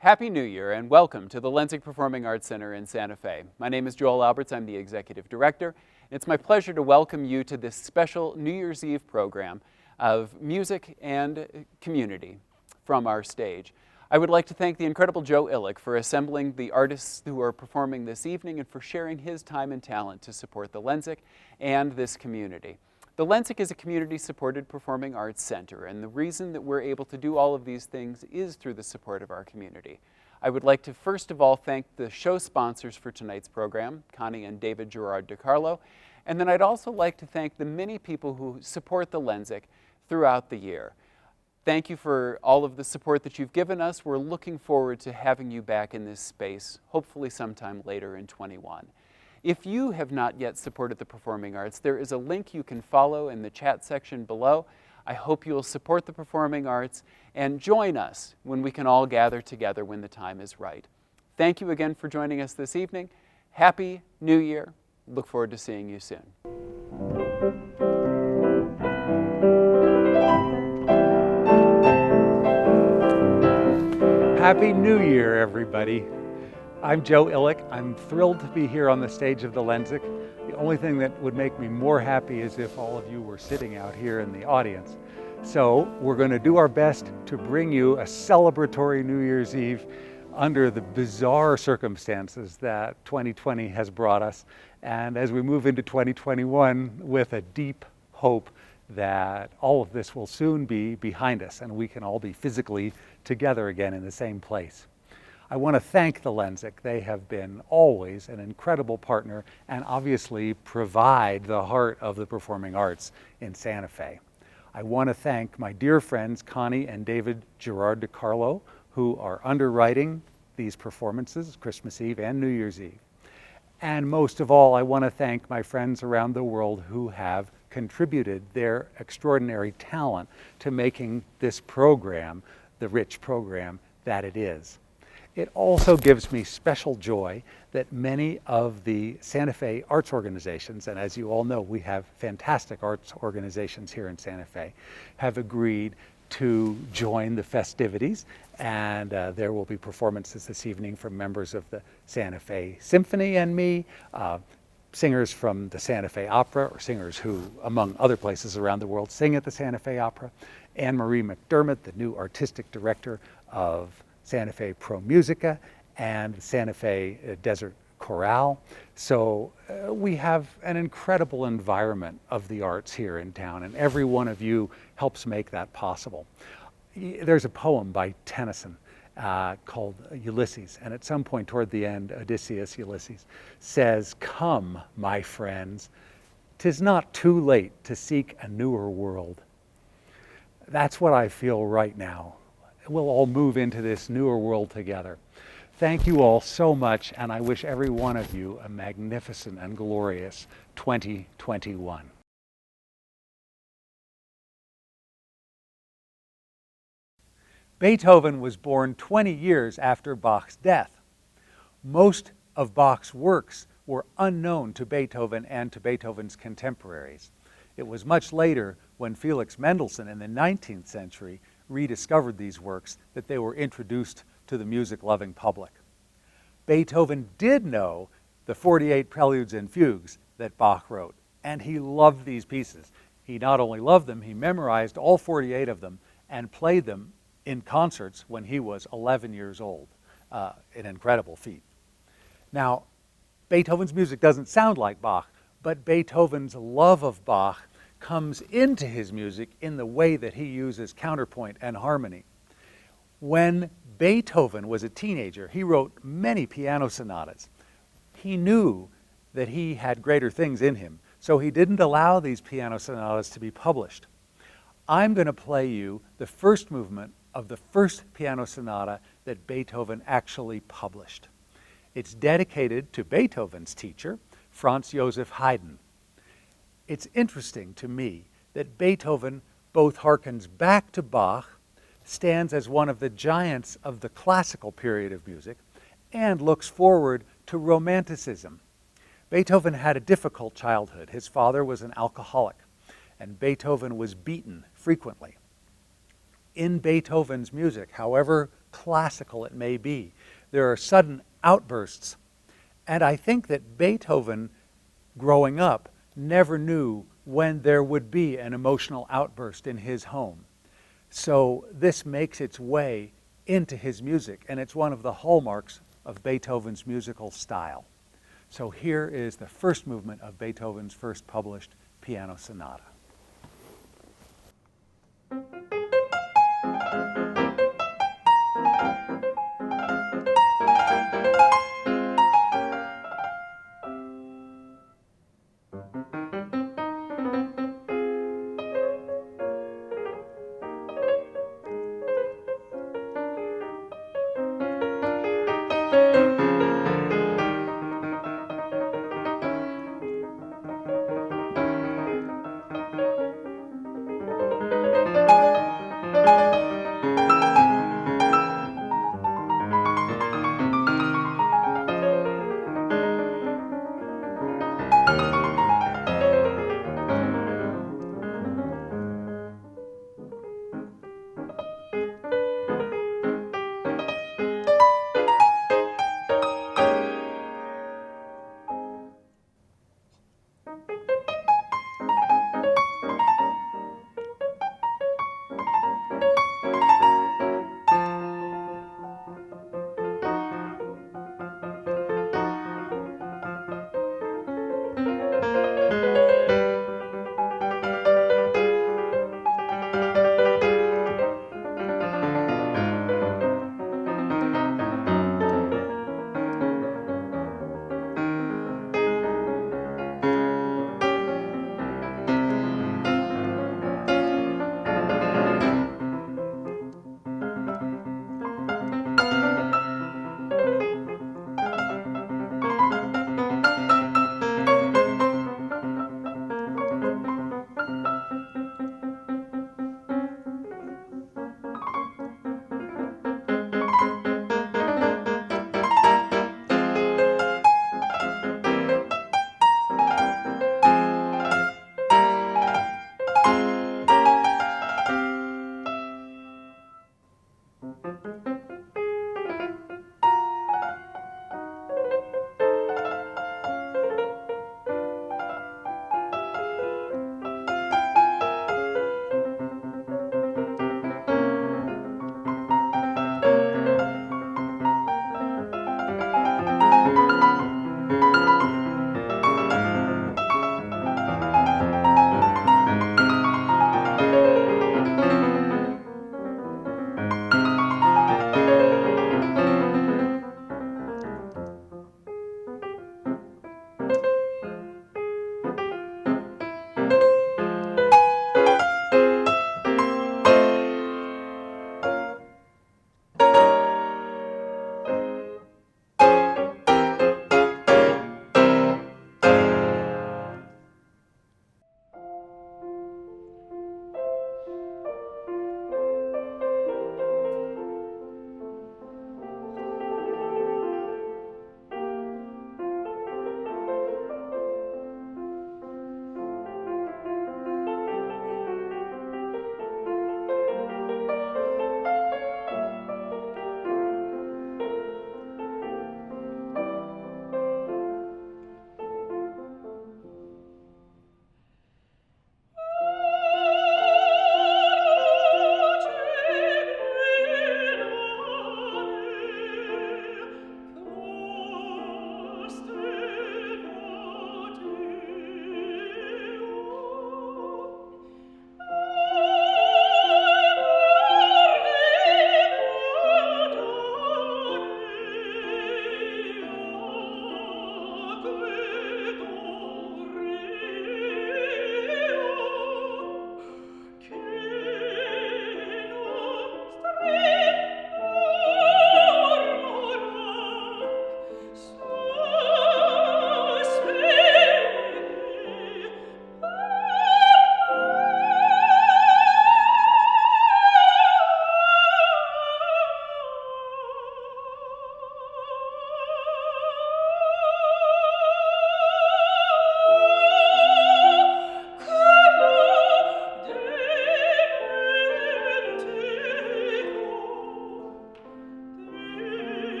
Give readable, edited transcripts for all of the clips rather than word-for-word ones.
Happy New Year and welcome to the Lensic Performing Arts Center in Santa Fe. My name is Joel Alberts, I'm the Executive Director. It's my pleasure to welcome you to this special New Year's Eve program of music and community from our stage. I would like to thank the incredible Joe Illick for assembling the artists who are performing this evening and for sharing his time and talent to support the Lensic and this community. The Lensic is a community-supported performing arts center, and the reason that we're able to do all of these things is through the support of our community. I would like to first of all thank the show sponsors for tonight's program, Connie and David Gerard DiCarlo, and then I'd also like to thank the many people who support the Lensic throughout the year. Thank you for all of the support that you've given us. We're looking forward to having you back in this space, hopefully sometime later in 21. If you have not yet supported the performing arts, there is a link you can follow in the chat section below. I hope you will support the performing arts and join us when we can all gather together when the time is right. Thank you again for joining us this evening. Happy New Year. Look forward to seeing you soon. Happy New Year, everybody. I'm Joe Illick. I'm thrilled to be here on the stage of the Lensic. The only thing that would make me more happy is if all of you were sitting out here in the audience. So we're going to do our best to bring you a celebratory New Year's Eve under the bizarre circumstances that 2020 has brought us, and as we move into 2021 with a deep hope that all of this will soon be behind us and we can all be physically together again in the same place. I want to thank the Lensic. They have been always an incredible partner and obviously provide the heart of the performing arts in Santa Fe. I want to thank my dear friends Connie and David Gerard DiCarlo, who are underwriting these performances, Christmas Eve and New Year's Eve. And most of all, I want to thank my friends around the world who have contributed their extraordinary talent to making this program the rich program that it is. It also gives me special joy that many of the Santa Fe arts organizations, and as you all know, we have fantastic arts organizations here in Santa Fe, have agreed to join the festivities, and there will be performances this evening from members of the Santa Fe Symphony and me, singers from the Santa Fe Opera, or singers who, among other places around the world, sing at the Santa Fe Opera, Anne-Marie McDermott, the new artistic director of Santa Fe Pro Musica and Santa Fe Desert Chorale. So we have an incredible environment of the arts here in town, and every one of you helps make that possible. There's a poem by Tennyson called Ulysses, and at some point toward the end, Odysseus, Ulysses, says, "Come, my friends, 'tis not too late to seek a newer world." That's what I feel right now. We'll all move into this newer world together. Thank you all so much, and I wish every one of you a magnificent and glorious 2021. Beethoven was born 20 years after Bach's death. Most of Bach's works were unknown to Beethoven and to Beethoven's contemporaries. It was much later, when Felix Mendelssohn in the 19th century rediscovered these works, that they were introduced to the music-loving public. Beethoven did know the 48 preludes and fugues that Bach wrote, and he loved these pieces. He not only loved them, he memorized all 48 of them and played them in concerts when he was 11 years old. An incredible feat. Now, Beethoven's music doesn't sound like Bach, but Beethoven's love of Bach comes into his music in the way that he uses counterpoint and harmony. When Beethoven was a teenager, he wrote many piano sonatas. He knew that he had greater things in him, so he didn't allow these piano sonatas to be published. I'm going to play you the first movement of the first piano sonata that Beethoven actually published. It's dedicated to Beethoven's teacher, Franz Joseph Haydn. It's interesting to me that Beethoven both harkens back to Bach, stands as one of the giants of the classical period of music, and looks forward to Romanticism. Beethoven had a difficult childhood. His father was an alcoholic, and Beethoven was beaten frequently. In Beethoven's music, however classical it may be. There are sudden outbursts. And I think that Beethoven, growing up, never knew when there would be an emotional outburst in his home. So this makes its way into his music, and it's one of the hallmarks of Beethoven's musical style. So here is the first movement of Beethoven's first published piano sonata.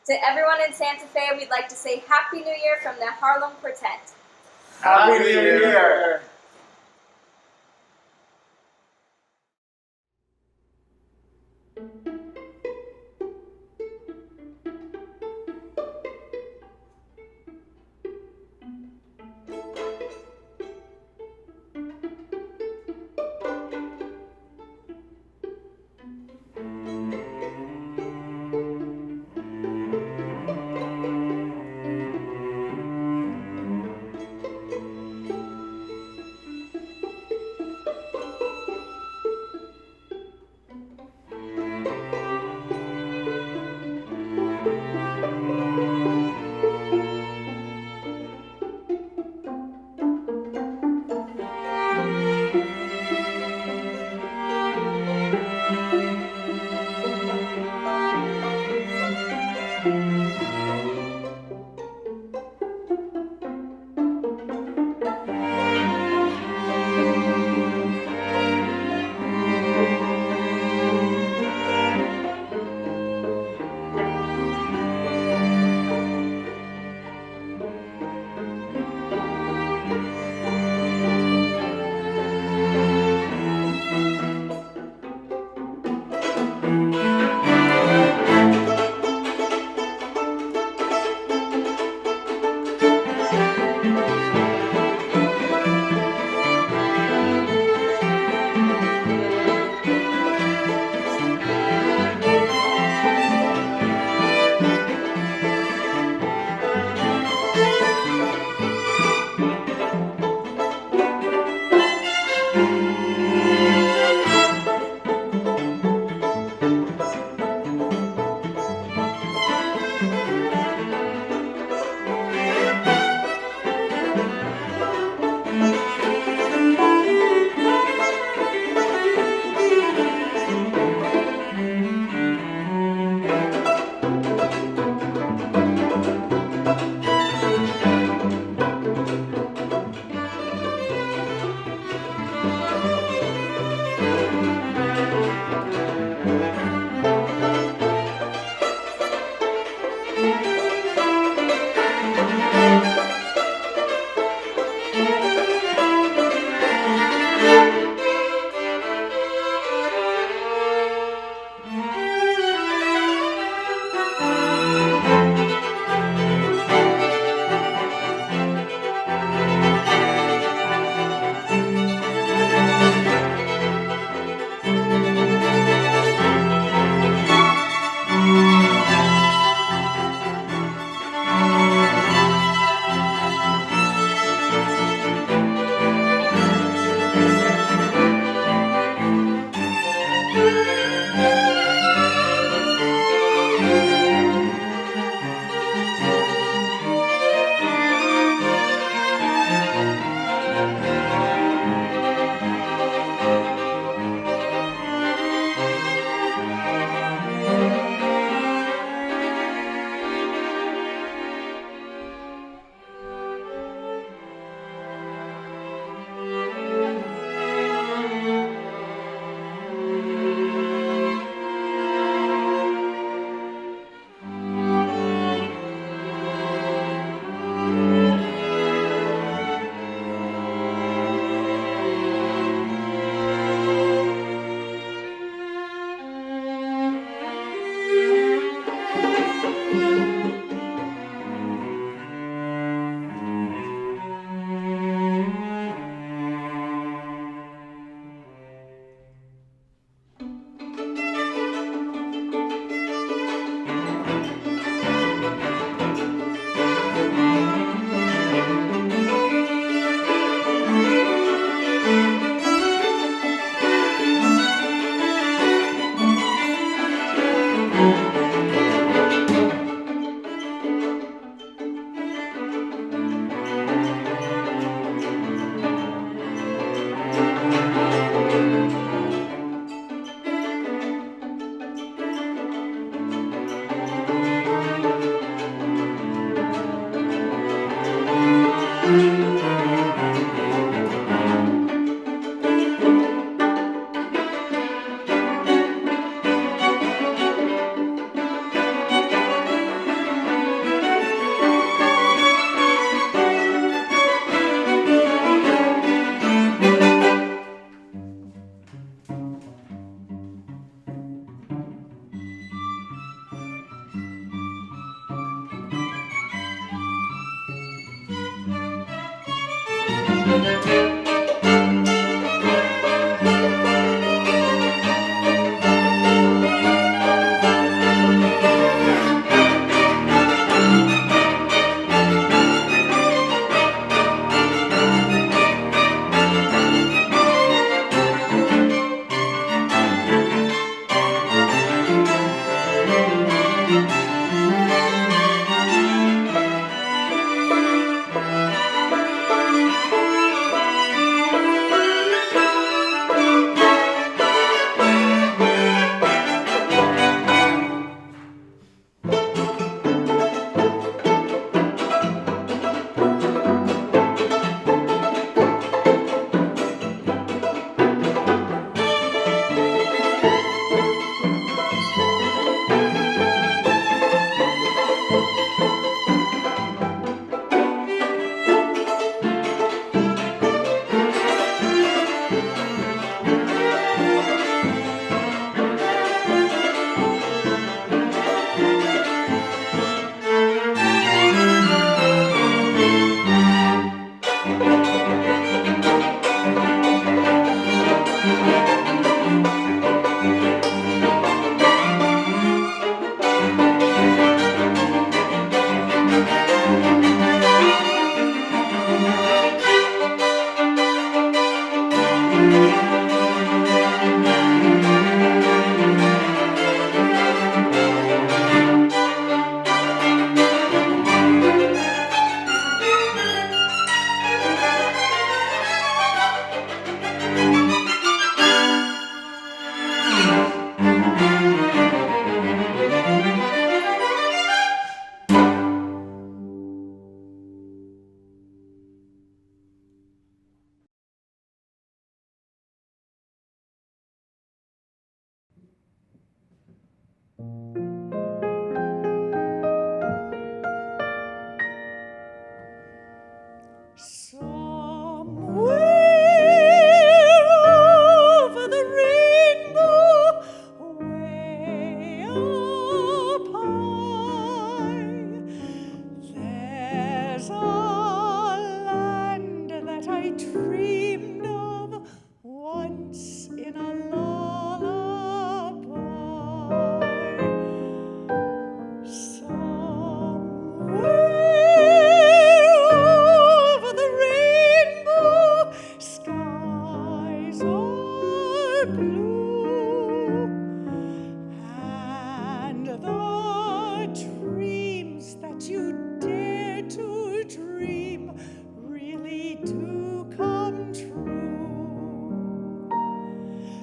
To everyone in Santa Fe, we'd like to say Happy New Year from the Harlem Quartet. Happy New Year!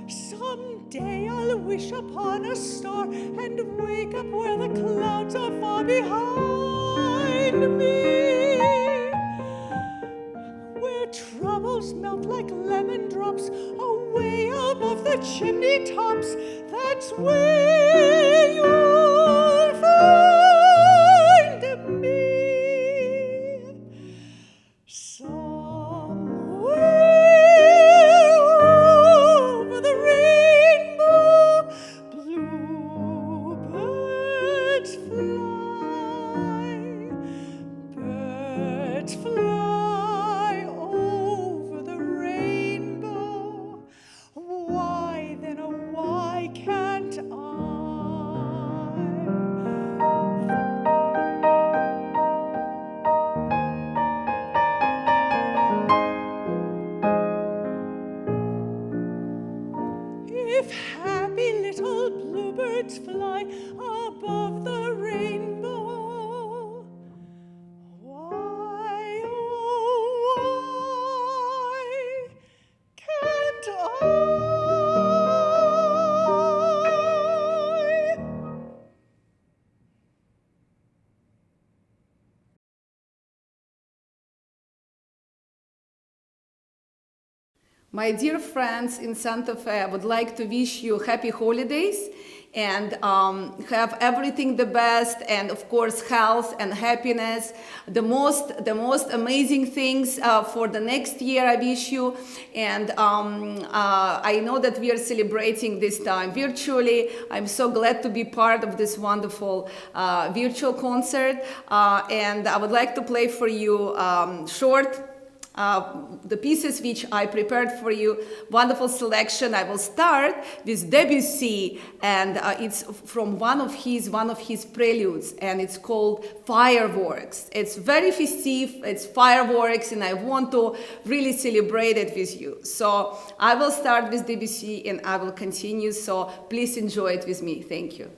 Someday I'll wish upon a star and wake up where the clouds are far behind me, where troubles melt like lemon drops away above the chimney tops. That's where you'll find me. Birds fly over the rainbow. Why then, oh why can't I? If happy little bluebirds fly above the rainbow, why, oh, why can't I? My dear friends in Santa Fe, I would like to wish you happy holidays and have everything the best, and of course health and happiness, the most amazing things for the next year I wish you. And I know that we are celebrating this time virtually. I'm so glad to be part of this wonderful virtual concert, and I would like to play for you short the pieces which I prepared for you. Wonderful selection. I will start with Debussy, and it's from one of his preludes, and it's called Fireworks. It's very festive, it's fireworks, and I want to really celebrate it with you. So I will start with Debussy and I will continue, so please enjoy it with me. Thank you.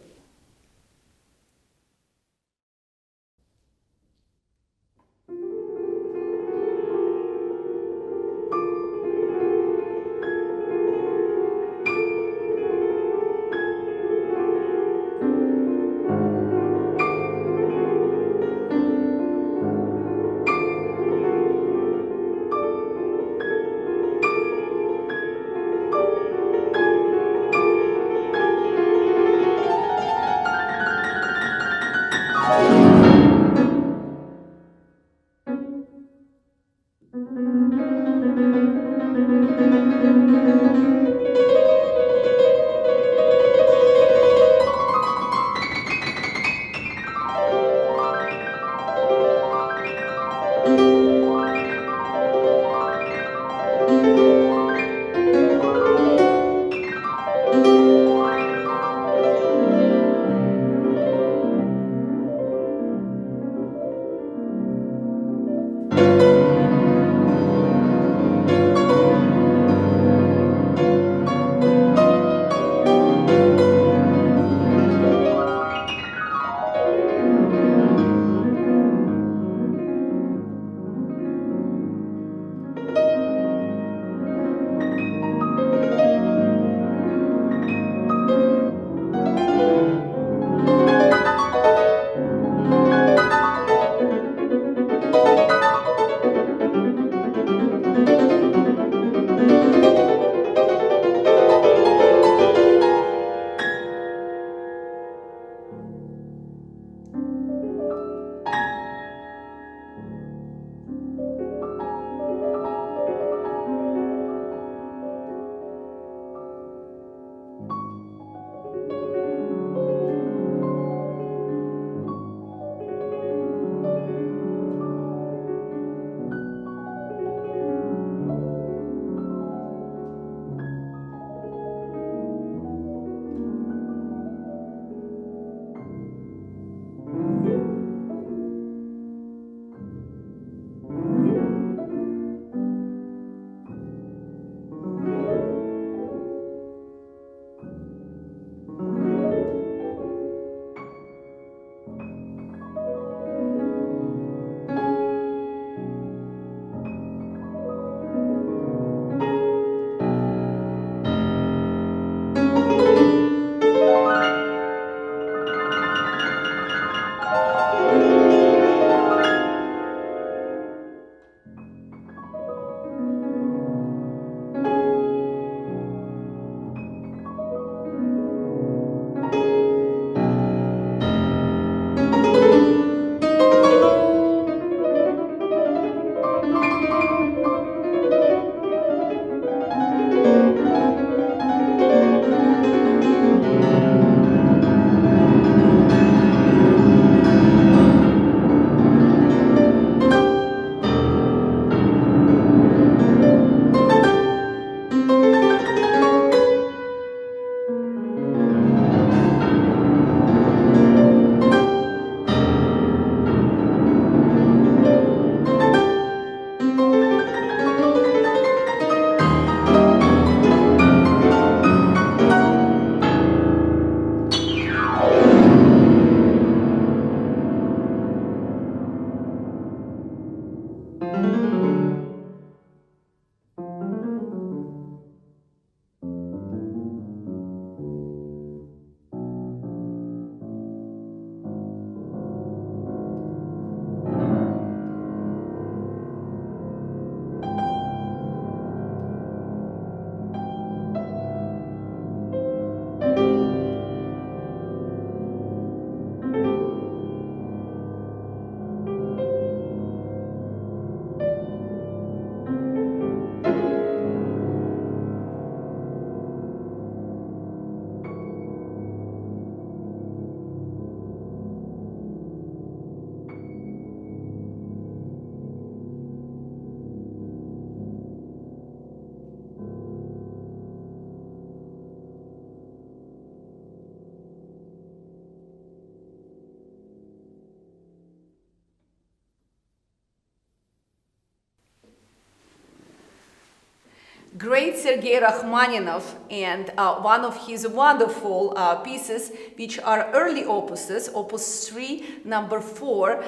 great Sergei Rachmaninoff and one of his wonderful pieces, which are early opuses, opus 3, number 4,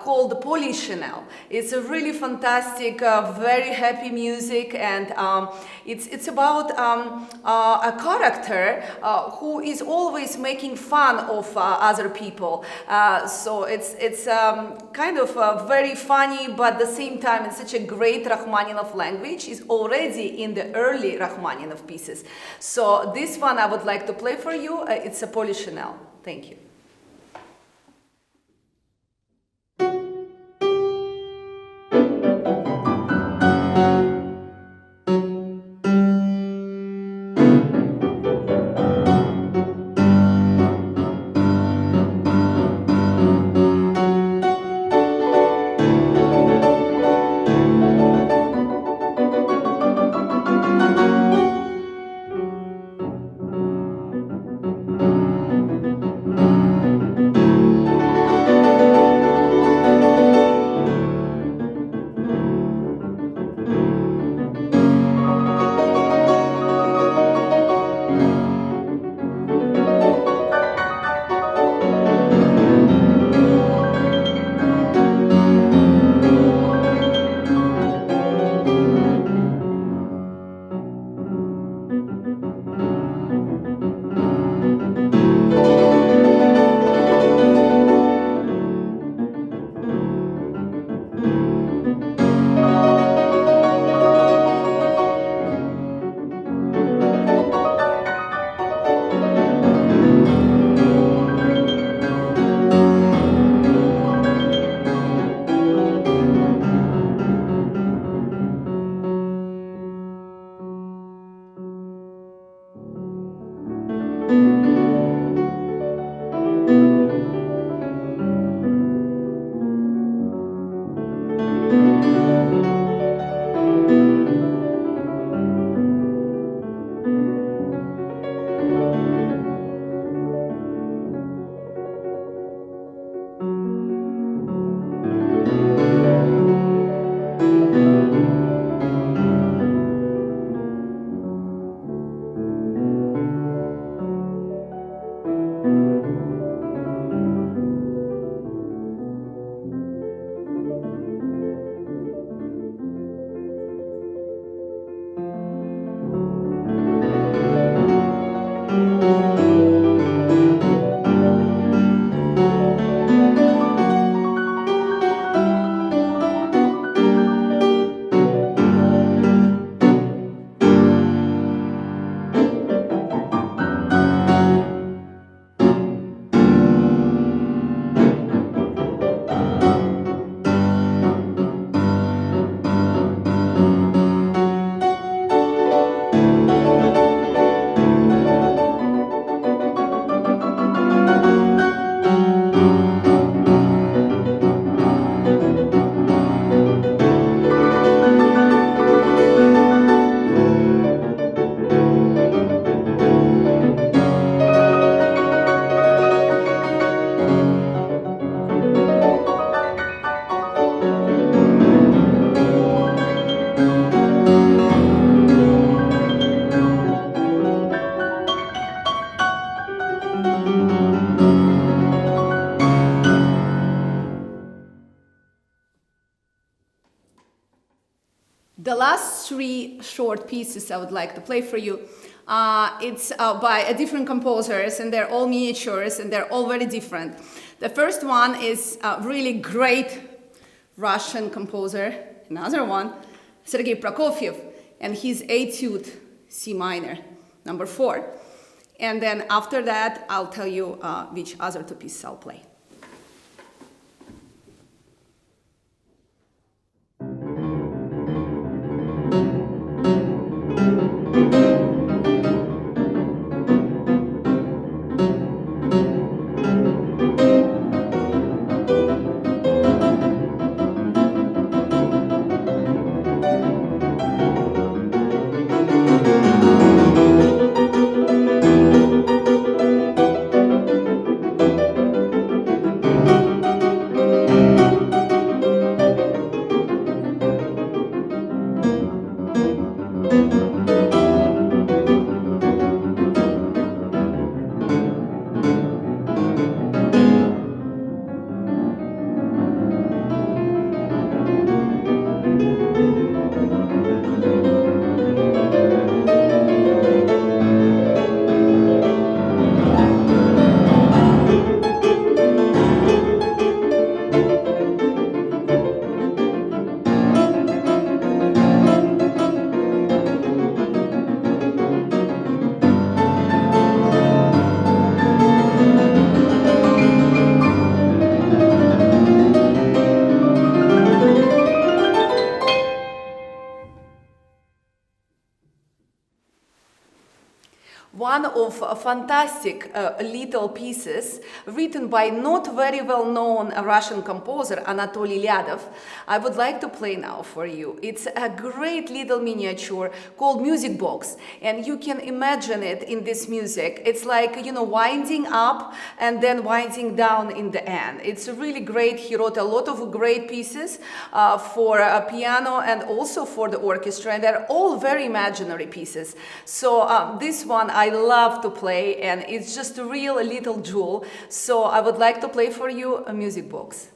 called Polychinelle. It's a really fantastic, very happy music, and it's about a character who is always making fun of other people. So it's kind of very funny, but at the same time, it's such a great Rachmaninoff language. It's already in the early Rachmaninoff pieces. So this one I would like to play for you. It's a Polychinelle. Thank you. The last three short pieces I would like to play for you, it's by a different composers, and they're all miniatures, and they're all very different. The first one is a really great Russian composer, another one, Sergei Prokofiev, and his Etude C minor, number 4. And then after that, I'll tell you which other two pieces I'll play. one of fantastic little pieces written by not very well-known Russian composer Anatoly Lyadov. I would like to play now for you. It's a great little miniature called Music Box, and you can imagine it in this music. It's like, you know, winding up and then winding down in the end. It's really great. He wrote a lot of great pieces for piano and also for the orchestra, and they're all very imaginary pieces. So this one I love to play, and it's just a real little jewel. So I would like to play for you a Music Box.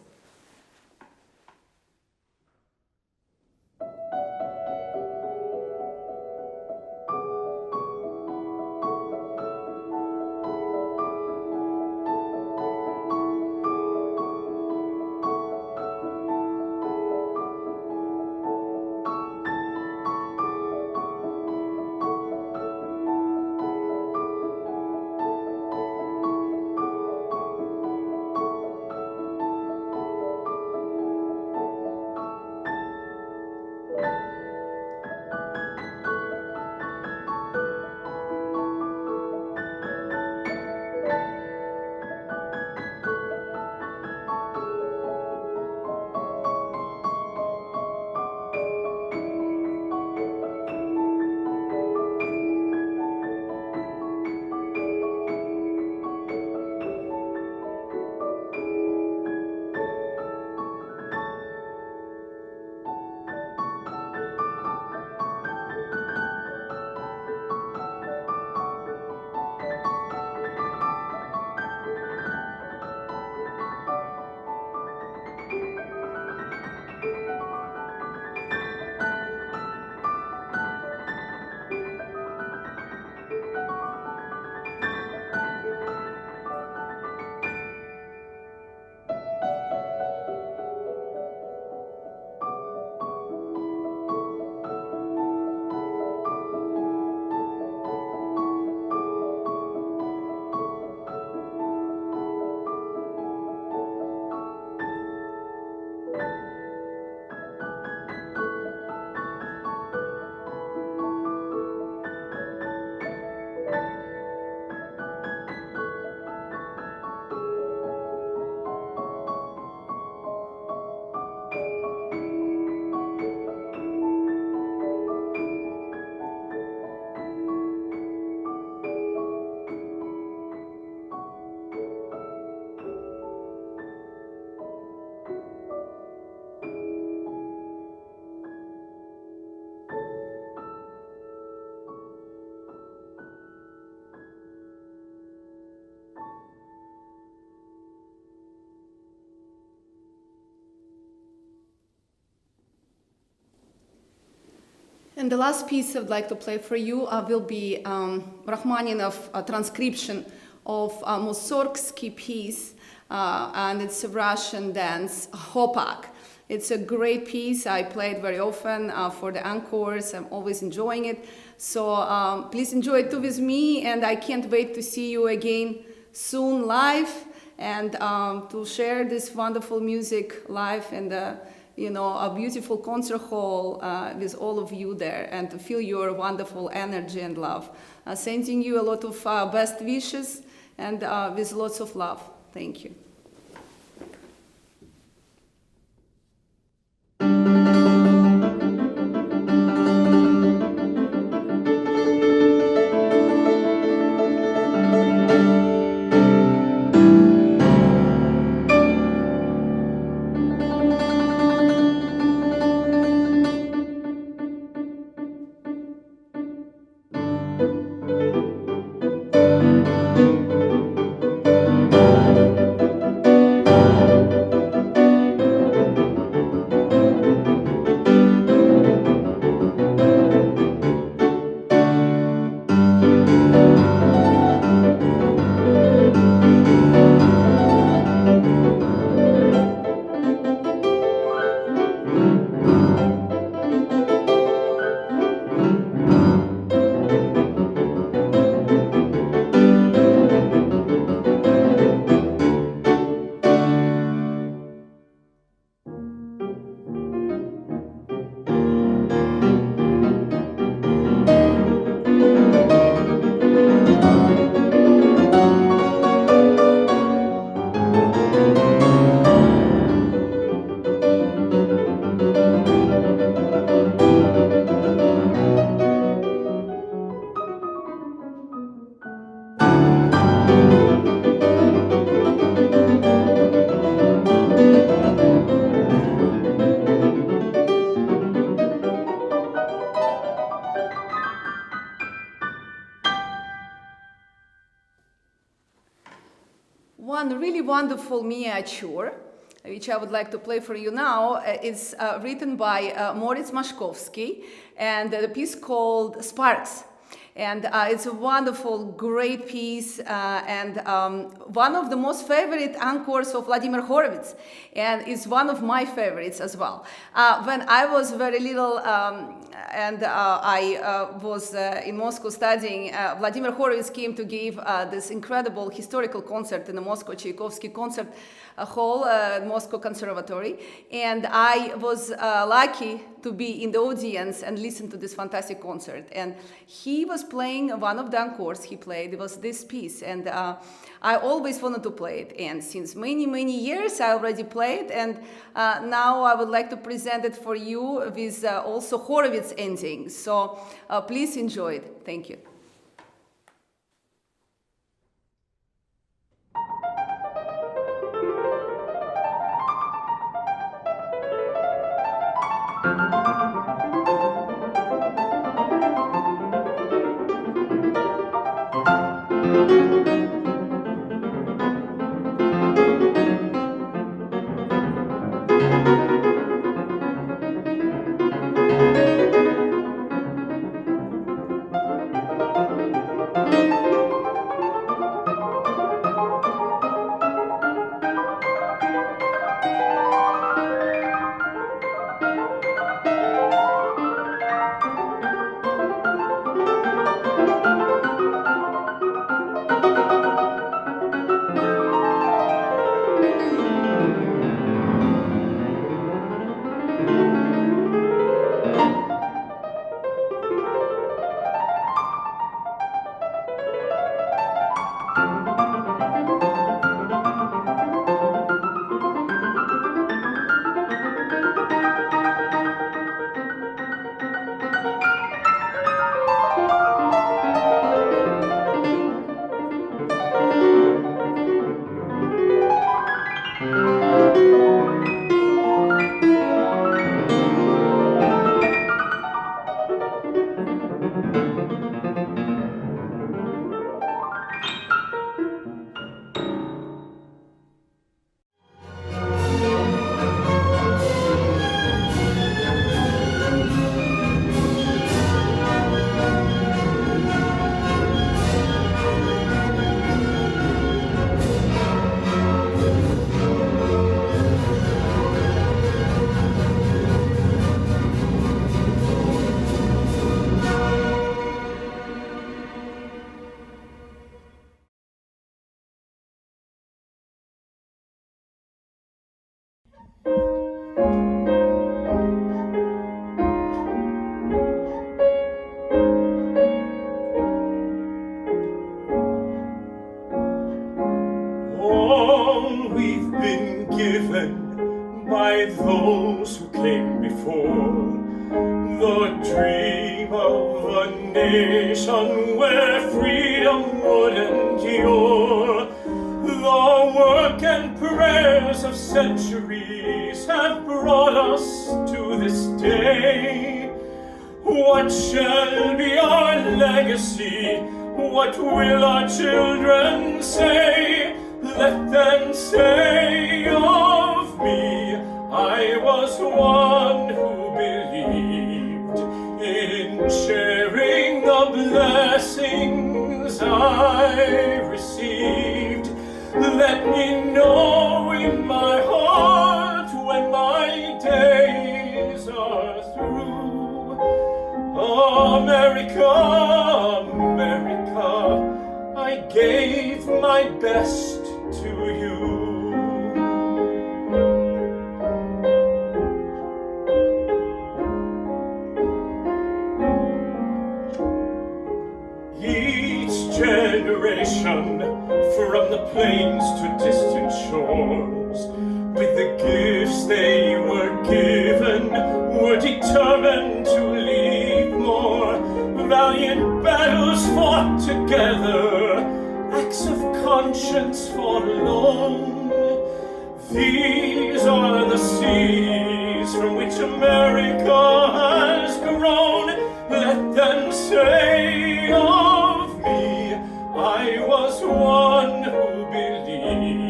And the last piece I'd like to play for you will be Rachmaninov transcription of a Mussorgsky piece, and it's a Russian dance, Hopak. It's a great piece. I play it very often for the encores. I'm always enjoying it. So please enjoy it too with me, and I can't wait to see you again soon live and to share this wonderful music live in the, you know, a beautiful concert hall with all of you there, and to feel your wonderful energy and love. Sending you a lot of best wishes and with lots of love. Thank you. one really wonderful miniature, which I would like to play for you now. It's written by Moritz Maszkowski, and the piece called Sparks. And it's a wonderful, great piece, and one of the most favorite encores of Vladimir Horowitz, and it's one of my favorites as well. When I was very little, and I was in Moscow studying, Vladimir Horowitz came to give this incredible historical concert in the Moscow Tchaikovsky Concert Hall, Moscow Conservatory, and I was lucky to be in the audience and listen to this fantastic concert. And he was playing one of the encores he played. It was this piece, and I always wanted to play it. And since many, many years, I already played, and now I would like to present it for you with also Horowitz ending. So please enjoy it. Thank you. All we've been given by those who came before, the dream of a nation where freedom would endure. The work and prayers of centuries have brought us to this day. What shall be our legacy? What will our children say? Let them say of me, I was one who believed in sharing the blessings I received. Let me know in my heart when my days are through. America, America, I gave my best to you. Each generation, from the plains to distant shores, with the gifts they were given, were determined to leave more. Valiant battles fought together, acts of conscience forlorn. These are the seas from which America has grown. Let them say of me, I was one who believed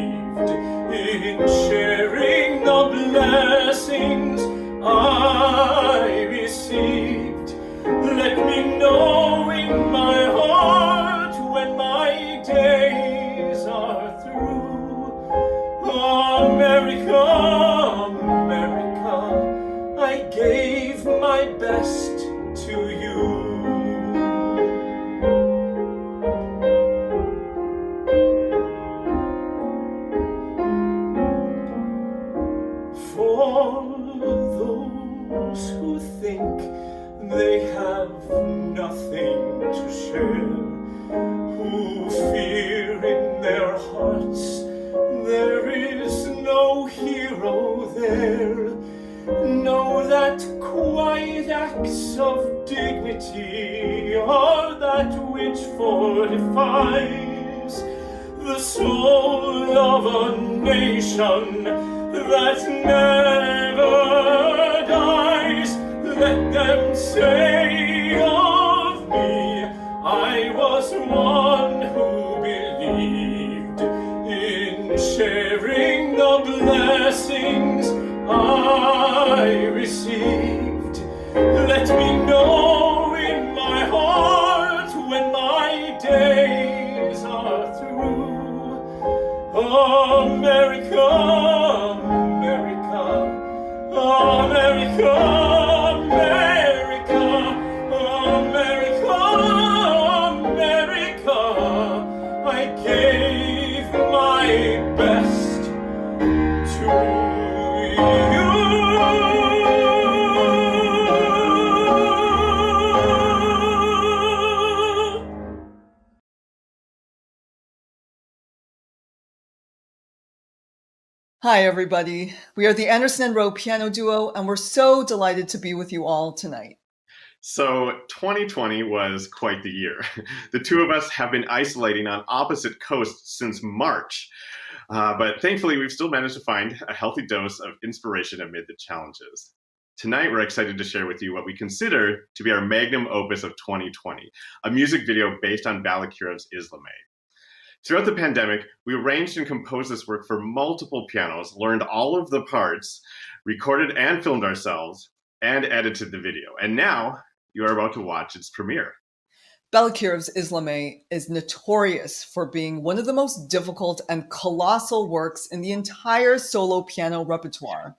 purifies the soul of a nation that never dies. Let them say of me, I was one who believed in sharing the blessings I received. Let me know in my heart when my days are through. America, America, America, America, America, America. I gave my best to you. Hi, everybody. We are the Anderson and Rowe Piano Duo, and we're so delighted to be with you all tonight. So 2020 was quite the year. The two of us have been isolating on opposite coasts since March, but thankfully we've still managed to find a healthy dose of inspiration amid the challenges. Tonight we're excited to share with you what we consider to be our magnum opus of 2020, a music video based on Balakirov's Islamay. Throughout the pandemic, we arranged and composed this work for multiple pianos, learned all of the parts, recorded and filmed ourselves, and edited the video. And now you are about to watch its premiere. Balakirov's Islamay is notorious for being one of the most difficult and colossal works in the entire solo piano repertoire.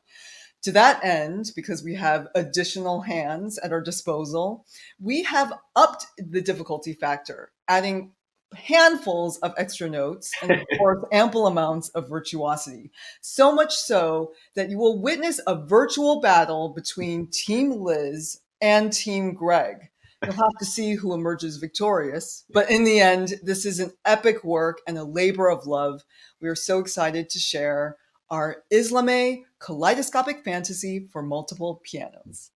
To that end, because we have additional hands at our disposal, we have upped the difficulty factor, adding handfuls of extra notes and, of course, ample amounts of virtuosity. So much so that you will witness a virtual battle between Team Liz and Team Greg. You'll have to see who emerges victorious. But in the end, this is an epic work and a labor of love. We are so excited to share our Islamay kaleidoscopic fantasy for multiple pianos.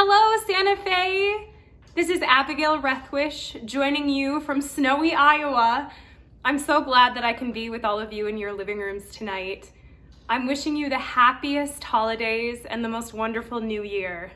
Hello, Santa Fe! This is Abigail Rethwish joining you from snowy Iowa. I'm so glad that I can be with all of you in your living rooms tonight. I'm wishing you the happiest holidays and the most wonderful new year.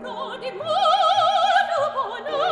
Rodi mono bonar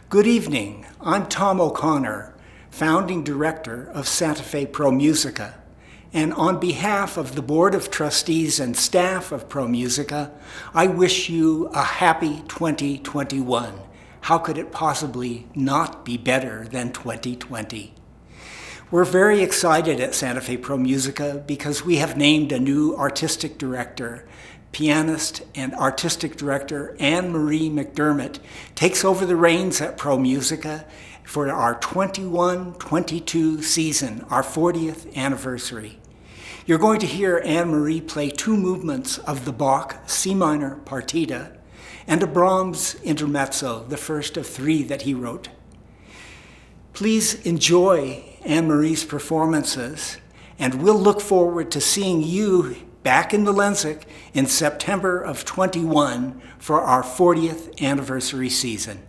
Good evening. I'm Tom O'Connor, founding director of Santa Fe Pro Musica. And on behalf of the Board of Trustees and staff of Pro Musica, I wish you a happy 2021. How could it possibly not be better than 2020? We're very excited at Santa Fe Pro Musica because we have named a new artistic director. Pianist and artistic director Anne-Marie McDermott takes over the reins at Pro Musica for our 21-22 season, our 40th anniversary. You're going to hear Anne-Marie play 2 movements of the Bach C minor partita and a Brahms intermezzo, the first of 3 that he wrote. Please enjoy Anne-Marie's performances, and we'll look forward to seeing you back in the Lensic in September of 21 for our 40th anniversary season.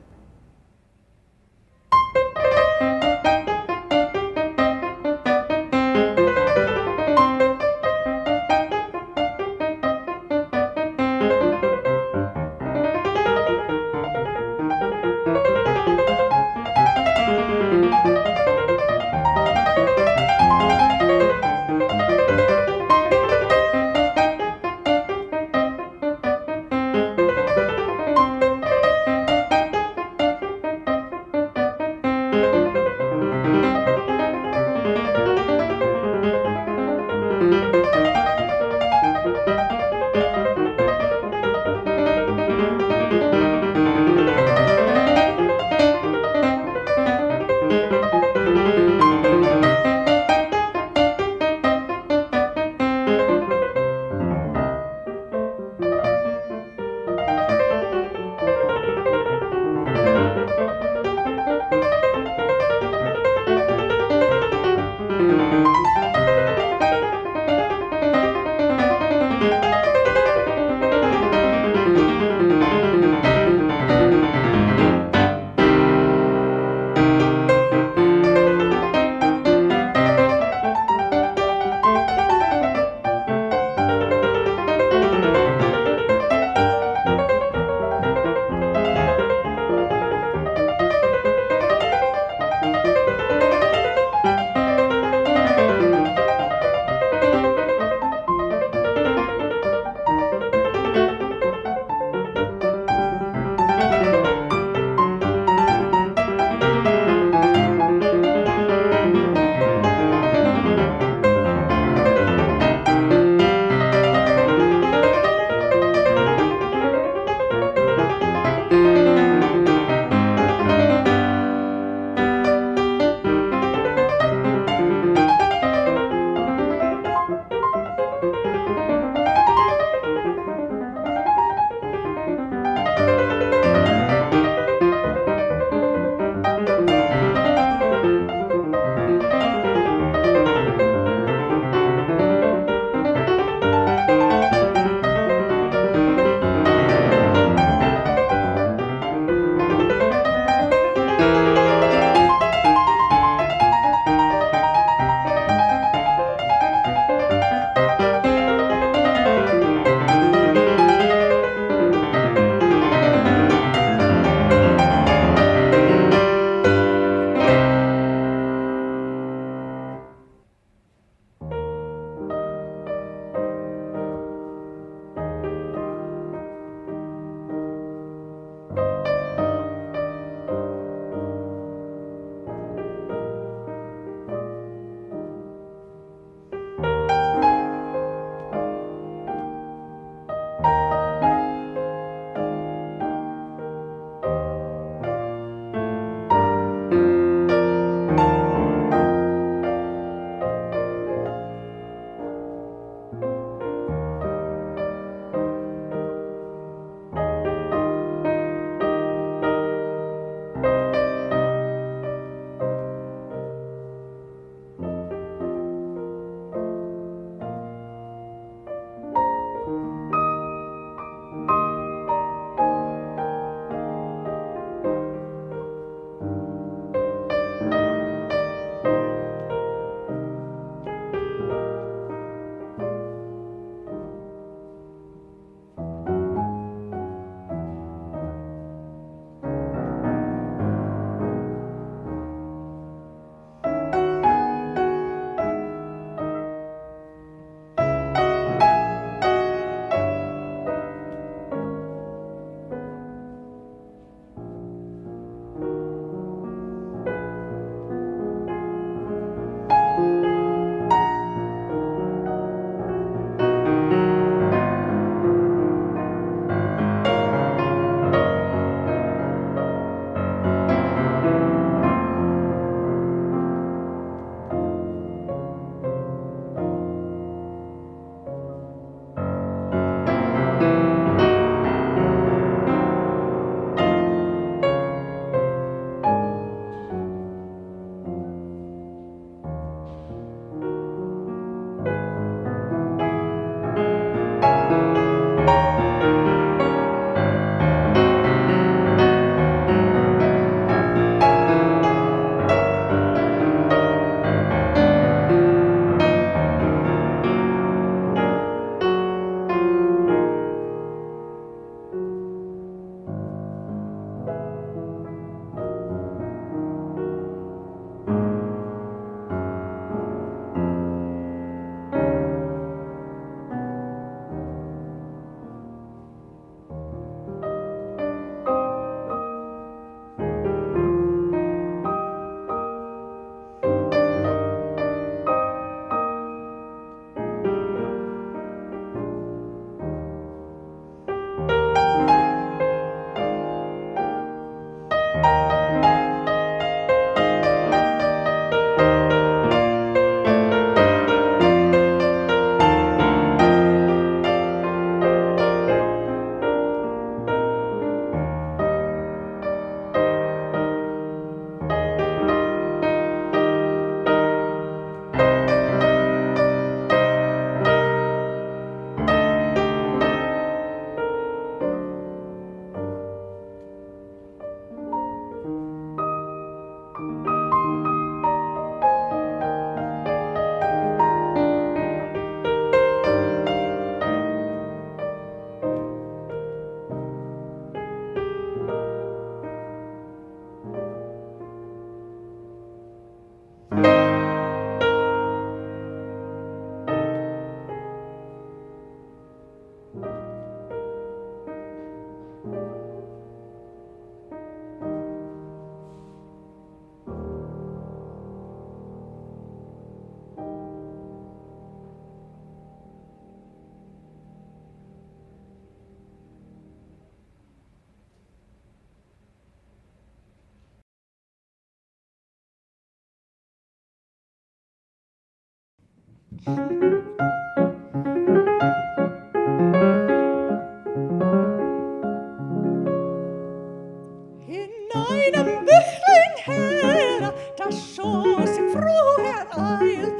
In einem Büchlein her, da schoss im Froh hereilt,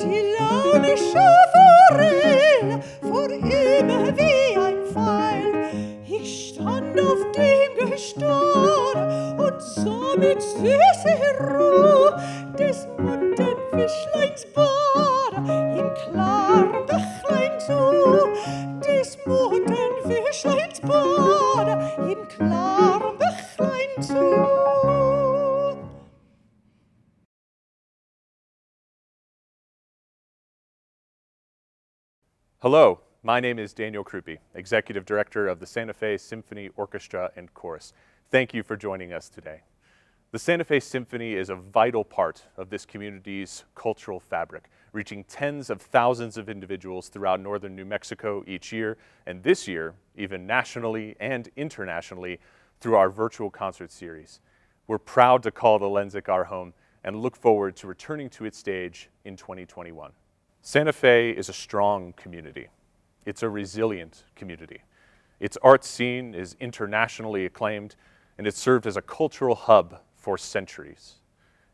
die launische Forelle vor ihm wie ein Pfeil. Ich stand auf dem Gestade und sah mit süßer Ruhe des munten Fischleins Bade im klaren Bächlein zu, des munten Fischleins Bade im klaren Bächlein zu. Hello, my name is Daniel Krupe, Executive Director of the Santa Fe Symphony Orchestra and Chorus. Thank you for joining us today. The Santa Fe Symphony is a vital part of this community's cultural fabric, reaching tens of thousands of individuals throughout northern New Mexico each year, and this year, even nationally and internationally, through our virtual concert series. We're proud to call the Lensic our home and look forward to returning to its stage in 2021. Santa Fe is a strong community. It's a resilient community. Its art scene is internationally acclaimed, and it's served as a cultural hub for centuries.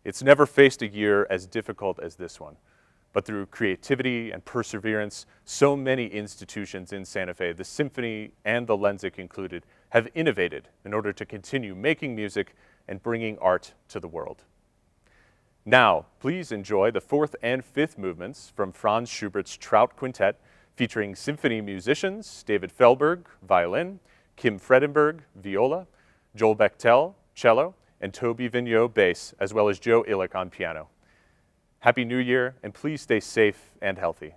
It's never faced a year as difficult as this one, but through creativity and perseverance, so many institutions in Santa Fe, the Symphony and the Lensic included, have innovated in order to continue making music and bringing art to the world. Now, please enjoy the fourth and fifth movements from Franz Schubert's Trout Quintet, featuring symphony musicians David Fehlberg, violin, Kim Fredenberg, viola, Joel Bechtel, cello, and Toby Vigneault, bass, as well as Joe Illick on piano. Happy New Year, and please stay safe and healthy.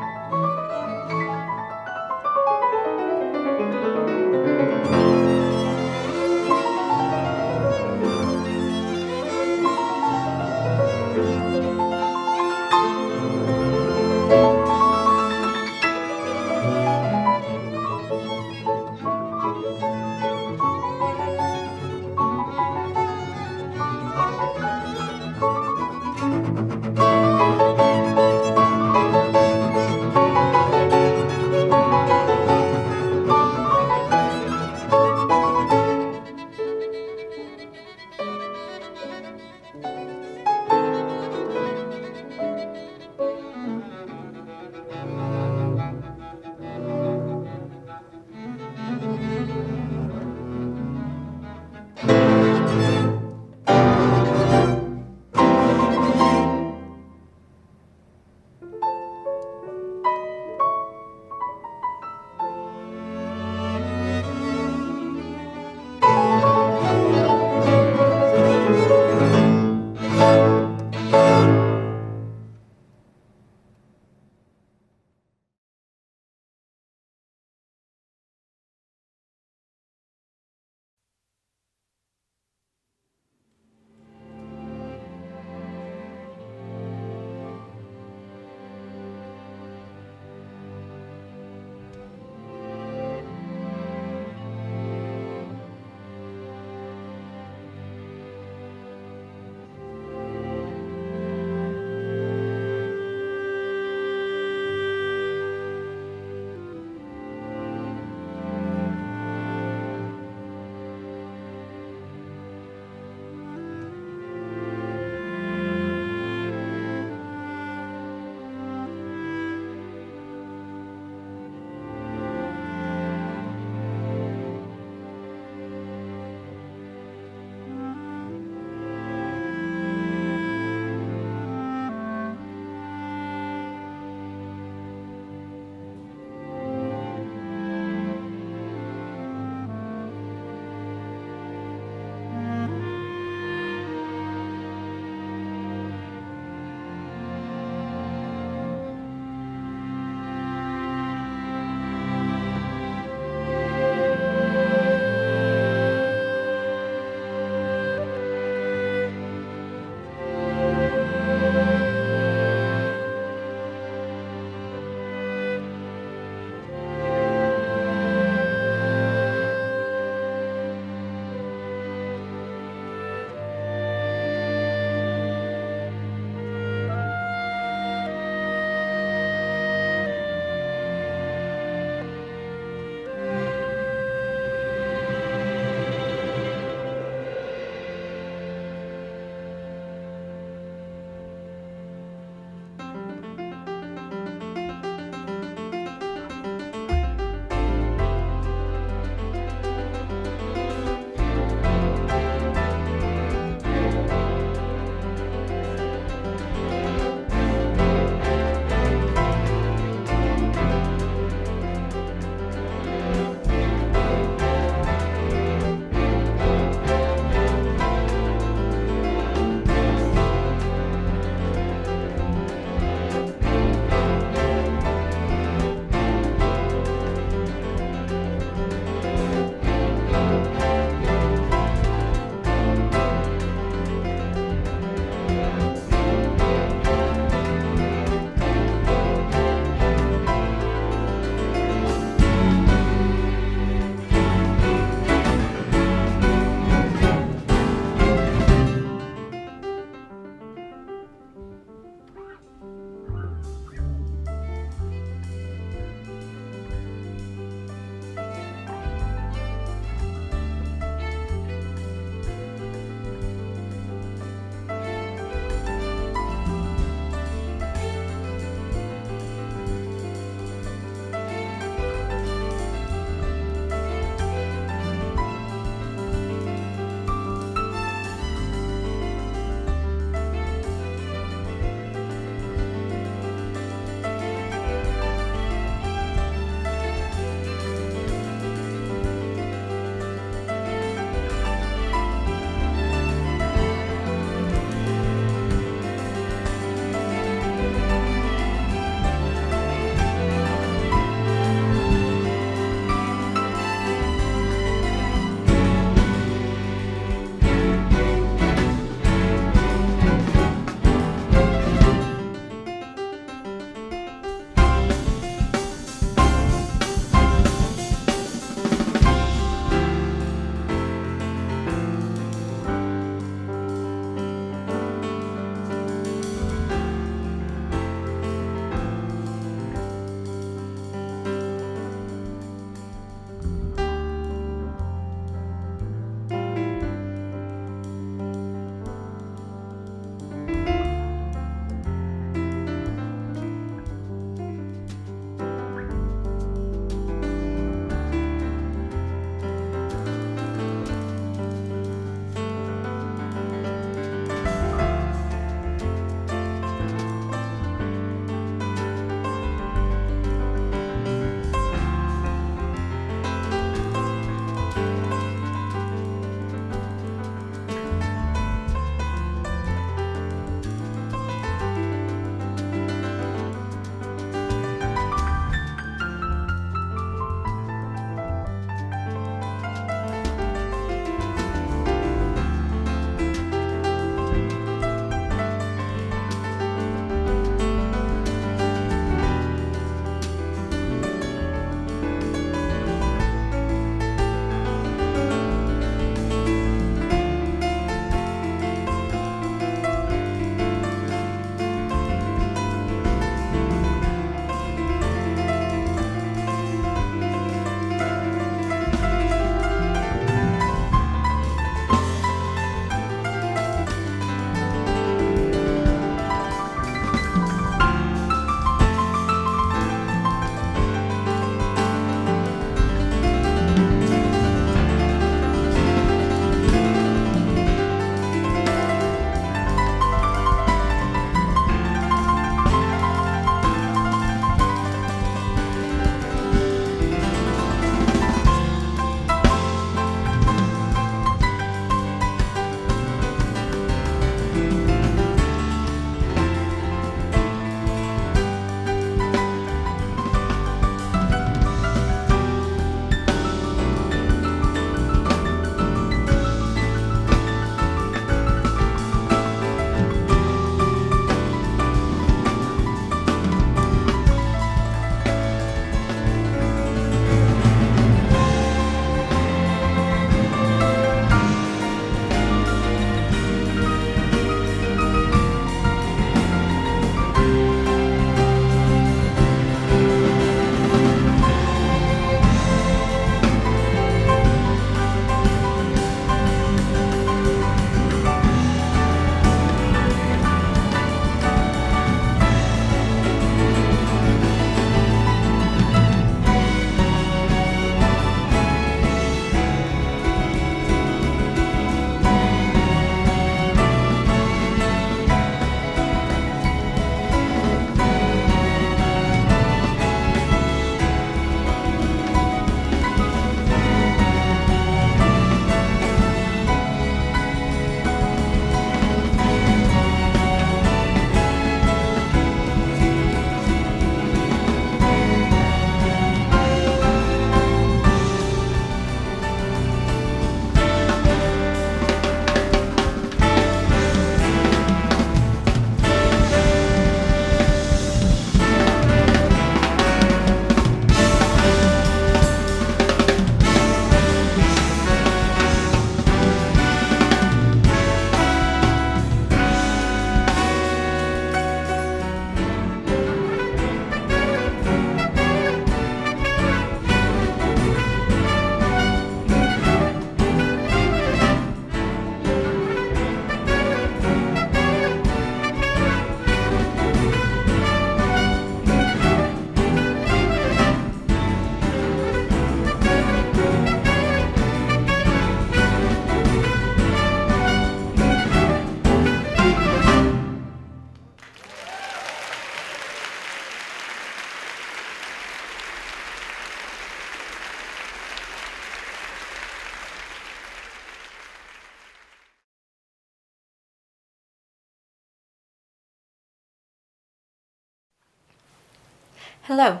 Hello,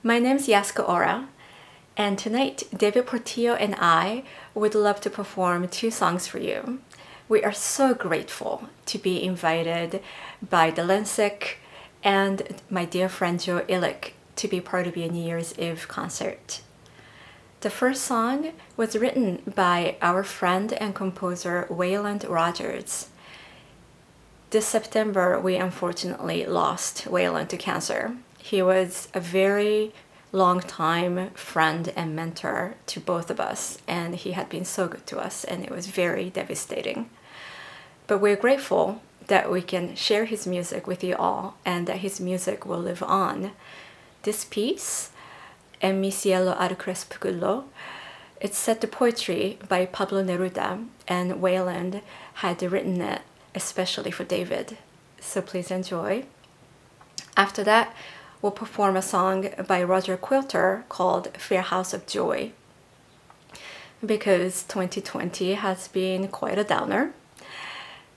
my name is Yaska Ora, and tonight David Portillo and I would love to perform 2 songs for you. We are so grateful to be invited by the Lensic and my dear friend Joe Illick to be part of your New Year's Eve concert. The first song was written by our friend and composer Waylon Rogers. This September, we unfortunately lost Waylon to cancer. He was a very long-time friend and mentor to both of us, and he had been so good to us, and it was very devastating. But we're grateful that we can share his music with you all and that his music will live on. This piece, En mi cielo al crepúsculo, it's set to poetry by Pablo Neruda, and Waylon had written it especially for David. So please enjoy. After that, we'll perform a song by Roger Quilter called Fair House of Joy. Because 2020 has been quite a downer,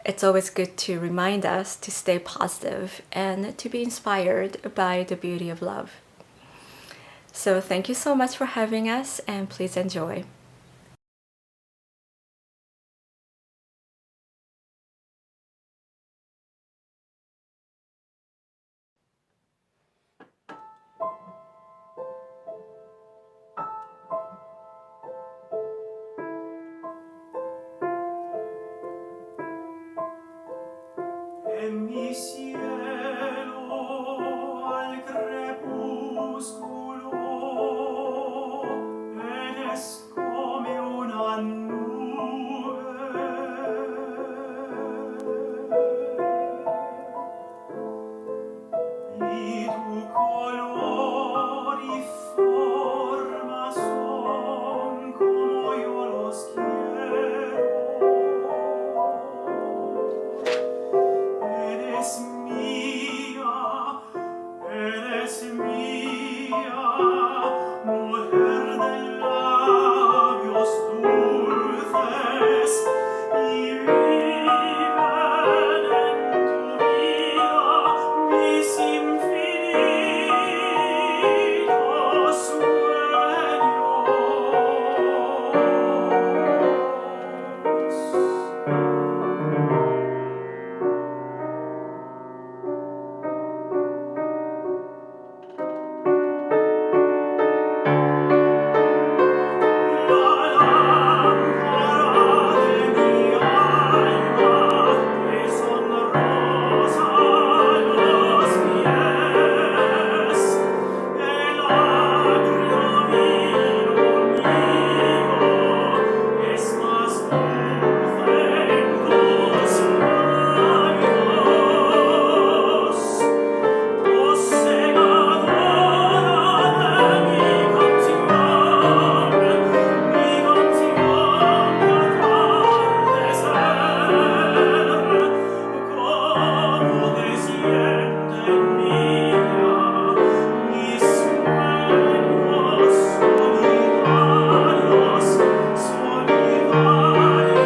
it's always good to remind us to stay positive and to be inspired by the beauty of love. So thank you so much for having us, and please enjoy. En mi cielo al crepúsculo eres come una nube y tu color y forma son como yo los quiero. Eres mía, mujer de labios dulces y viven en tu vida mis infinitos solidarios, solidarios.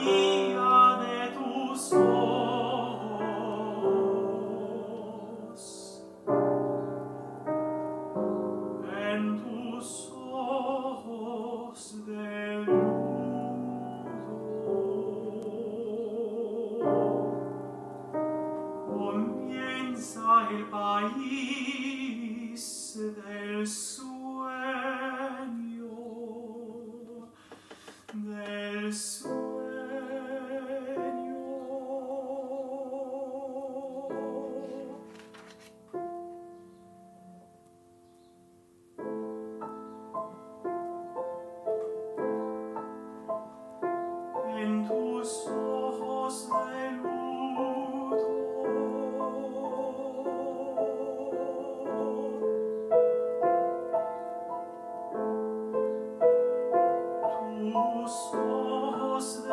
via de tus ojos, en tus ojos de luto, comienza el país del sueño, del sueño. En tus ojos de luto, tus ojos de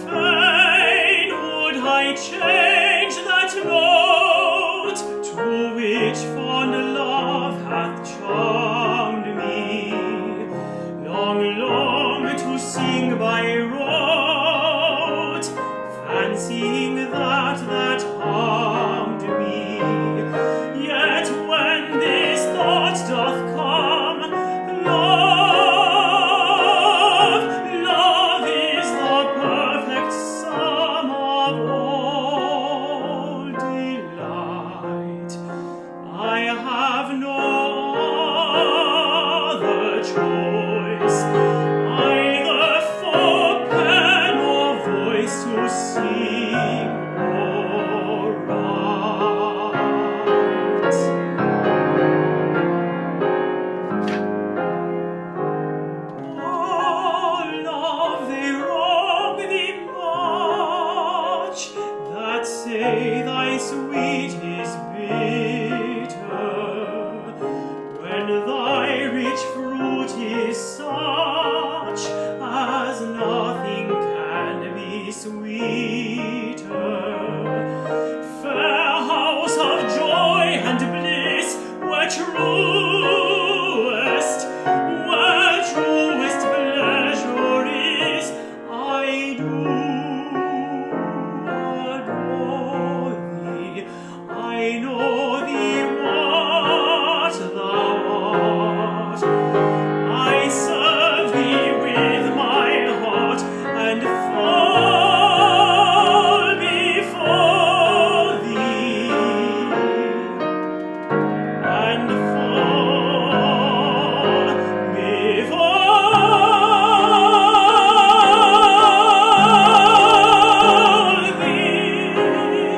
fain would I change that note to which fond love hath charmed me, long, long to sing by rote, fancying that harmed me. Yet when this thought doth come, love is the perfect sum of all delight. I have no other choice, either for pen or voice to sing or write. Oh, love, they wrong thee much, that say thy sweet is bitter, when thy rich fruit is such as nothing can be sweeter. Fair house of joy and bliss, where truest pleasure is, I do adore thee. I know thee what thou art. I serve thee with my heart and fall before thee, and fall before thee.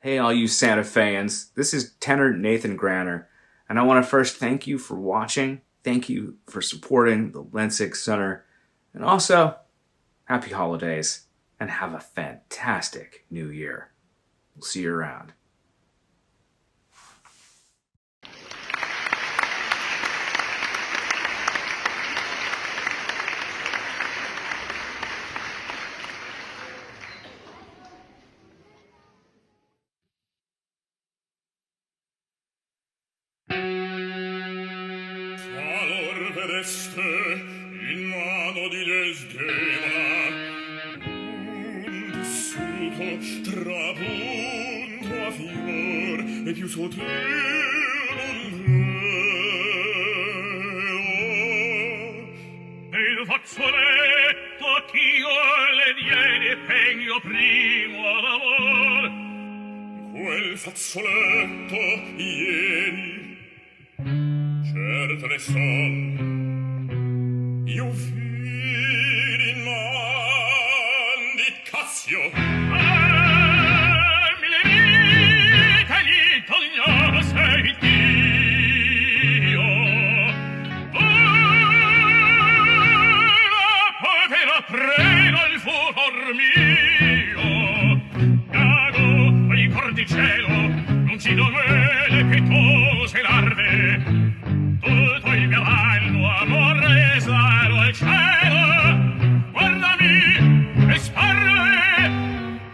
Hey, all you Santa Feans. This is tenor Nathan Granner, and I want to first thank you for watching. Thank you for supporting the Lensic Center, and also, happy holidays, and have a fantastic new year. We'll see you around. Qualor vedeste in mano di Desdemona un tessuto trapunto a fior e più sottile un re fazzoletto ch'io le diedi pegno primo ad amor. Quel fazzoletto ieri, certo ne son, io vidi in man di Cassio. Mi le vita gli togliamo sei Dio. Prego il furor mio, cago ai cor di cielo, non ci dovete pietose larve, tutto il mio anno amore saro al cielo, guardami e sparve,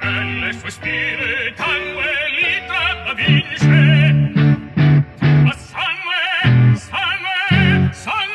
e le sue spire tangue litra vince, ma sangue, sangue, sangue.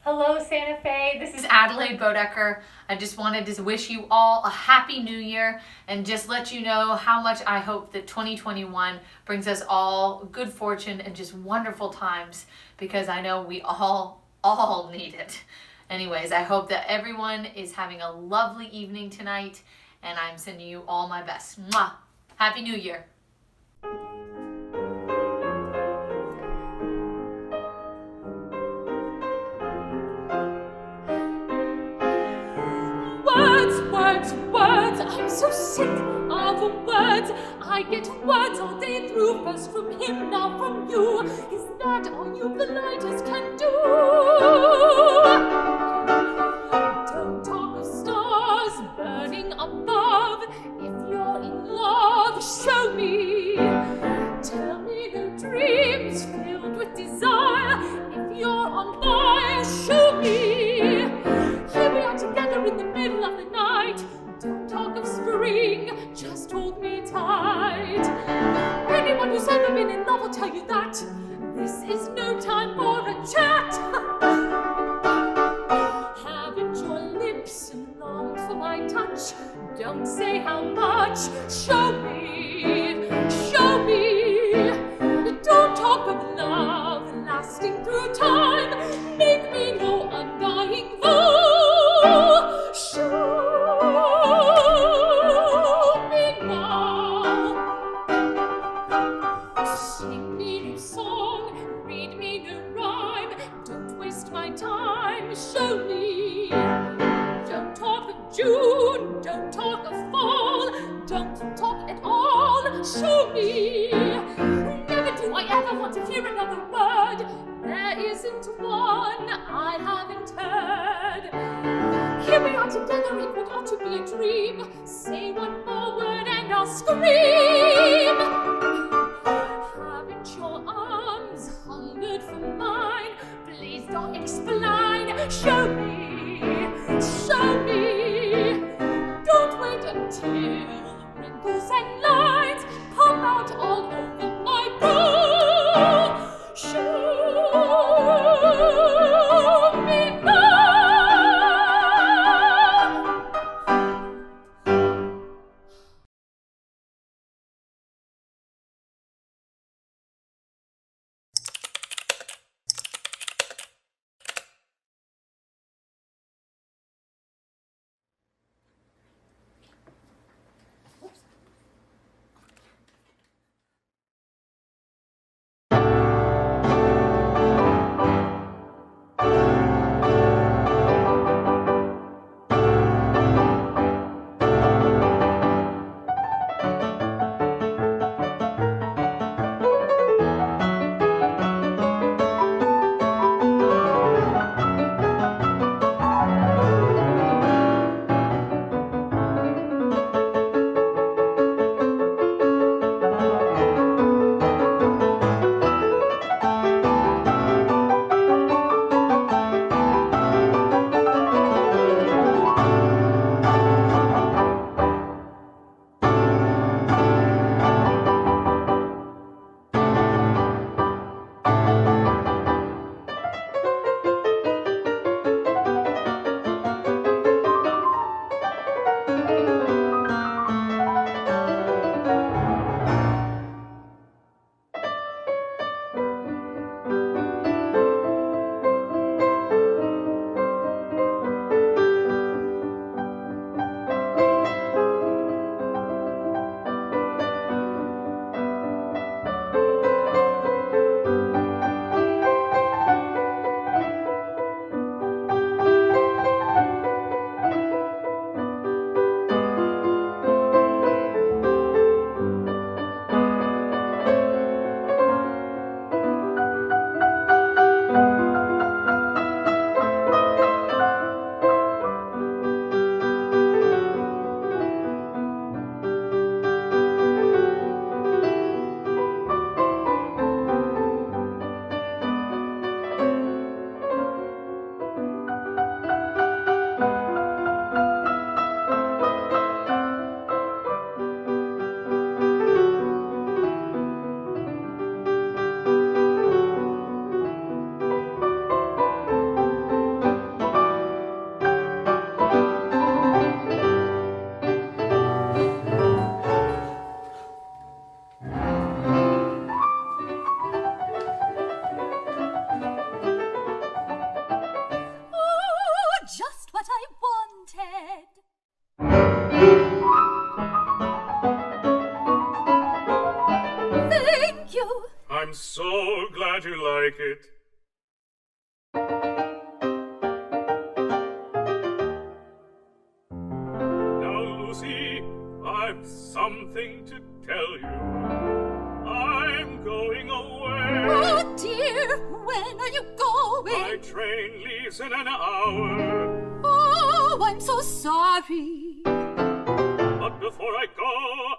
Hello, Santa Fe. This is Adelaide Bodecker. I just wanted to wish you all a happy new year and just let you know how much I hope that 2021 brings us all good fortune and just wonderful times, because I know we all need it. Anyways, I hope that everyone is having a lovely evening tonight, and I'm sending you all my best. Mwah! Happy New Year. Words, I'm so sick of words. I get words all day through, first from him, now from you. Is that all you blighters can do? Don't talk of stars burning above. If you're in love, show me. Tell me no dreams filled with desire. If you're on fire, tell you that. This is no time for a chat. Haven't your lips longed for my touch? Don't say how much. Show me, show me. Don't talk of love lasting through time. Make me no undying vow. Show me now. Sing me no song, read me no rhyme. Don't waste my time. Show me. Don't talk of June. Don't talk of fall. Don't talk at all. Show me. Never do I ever want to hear another word. There isn't one I haven't heard. Here we are together in what ought to be a dream. Say one more word and I'll scream. Haven't your arms hungered for mine? Please don't explain. Show me, show me. Don't wait until wrinkles and lines pop out all over my brow. Show me now. I'm so glad you like it. Now, Lucy, I've something to tell you. I'm going away. Oh dear, when are you going? My train leaves in an hour. Oh, I'm so sorry. But before I go,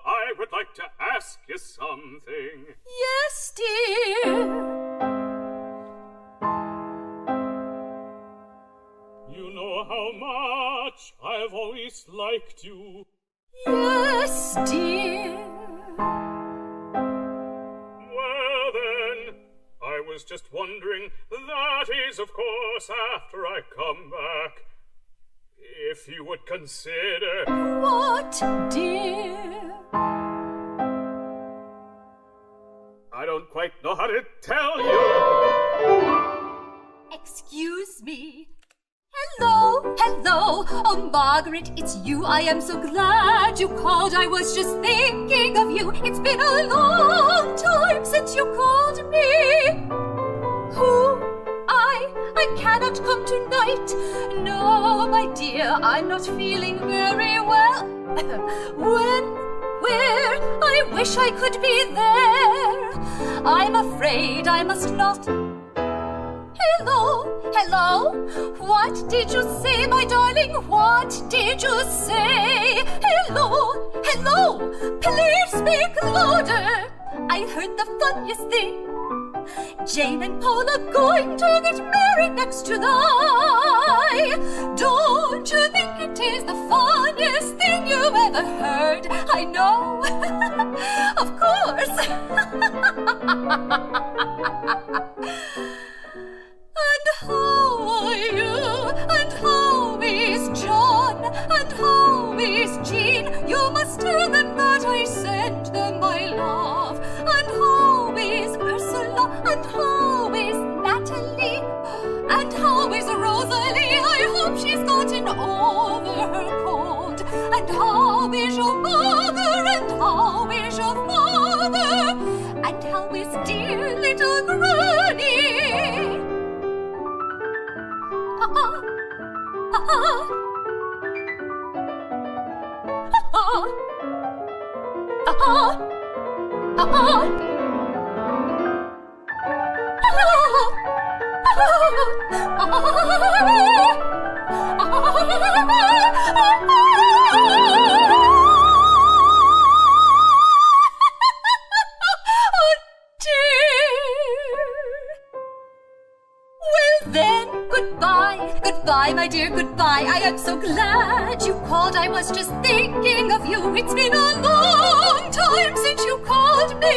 I would like to ask you something. Yes, dear. You know how much I've always liked you. Yes, dear. Well, then was just wondering. That is, of course, after I come back. If you would consider... What, dear? I don't quite know how to tell you. Excuse me. Hello, hello. Oh, Margaret, it's you. I am so glad you called. I was just thinking of you. It's been a long time since you called me. Who? I cannot come tonight. No, my dear, I'm not feeling very well. When? Where? I wish I could be there. I'm afraid I must not. Hello, hello. What did you say, my darling? What did you say? Hello, hello. Please speak louder. I heard the funniest thing. Jane and Paul are going to get married next July. Don't you think it is the funniest thing you ever heard? I know. Of course. And how are you? And how is John? And how is Jean? You must tell them that I sent them my love. And how is Ursula? And how is Natalie? And how is Rosalie? I hope she's gotten over her cold. And how is your mother? And how is your father? And how is dear little Granny? Goodbye, my dear, goodbye. I am so glad you called. I was just thinking of you. It's been a long time since you called me.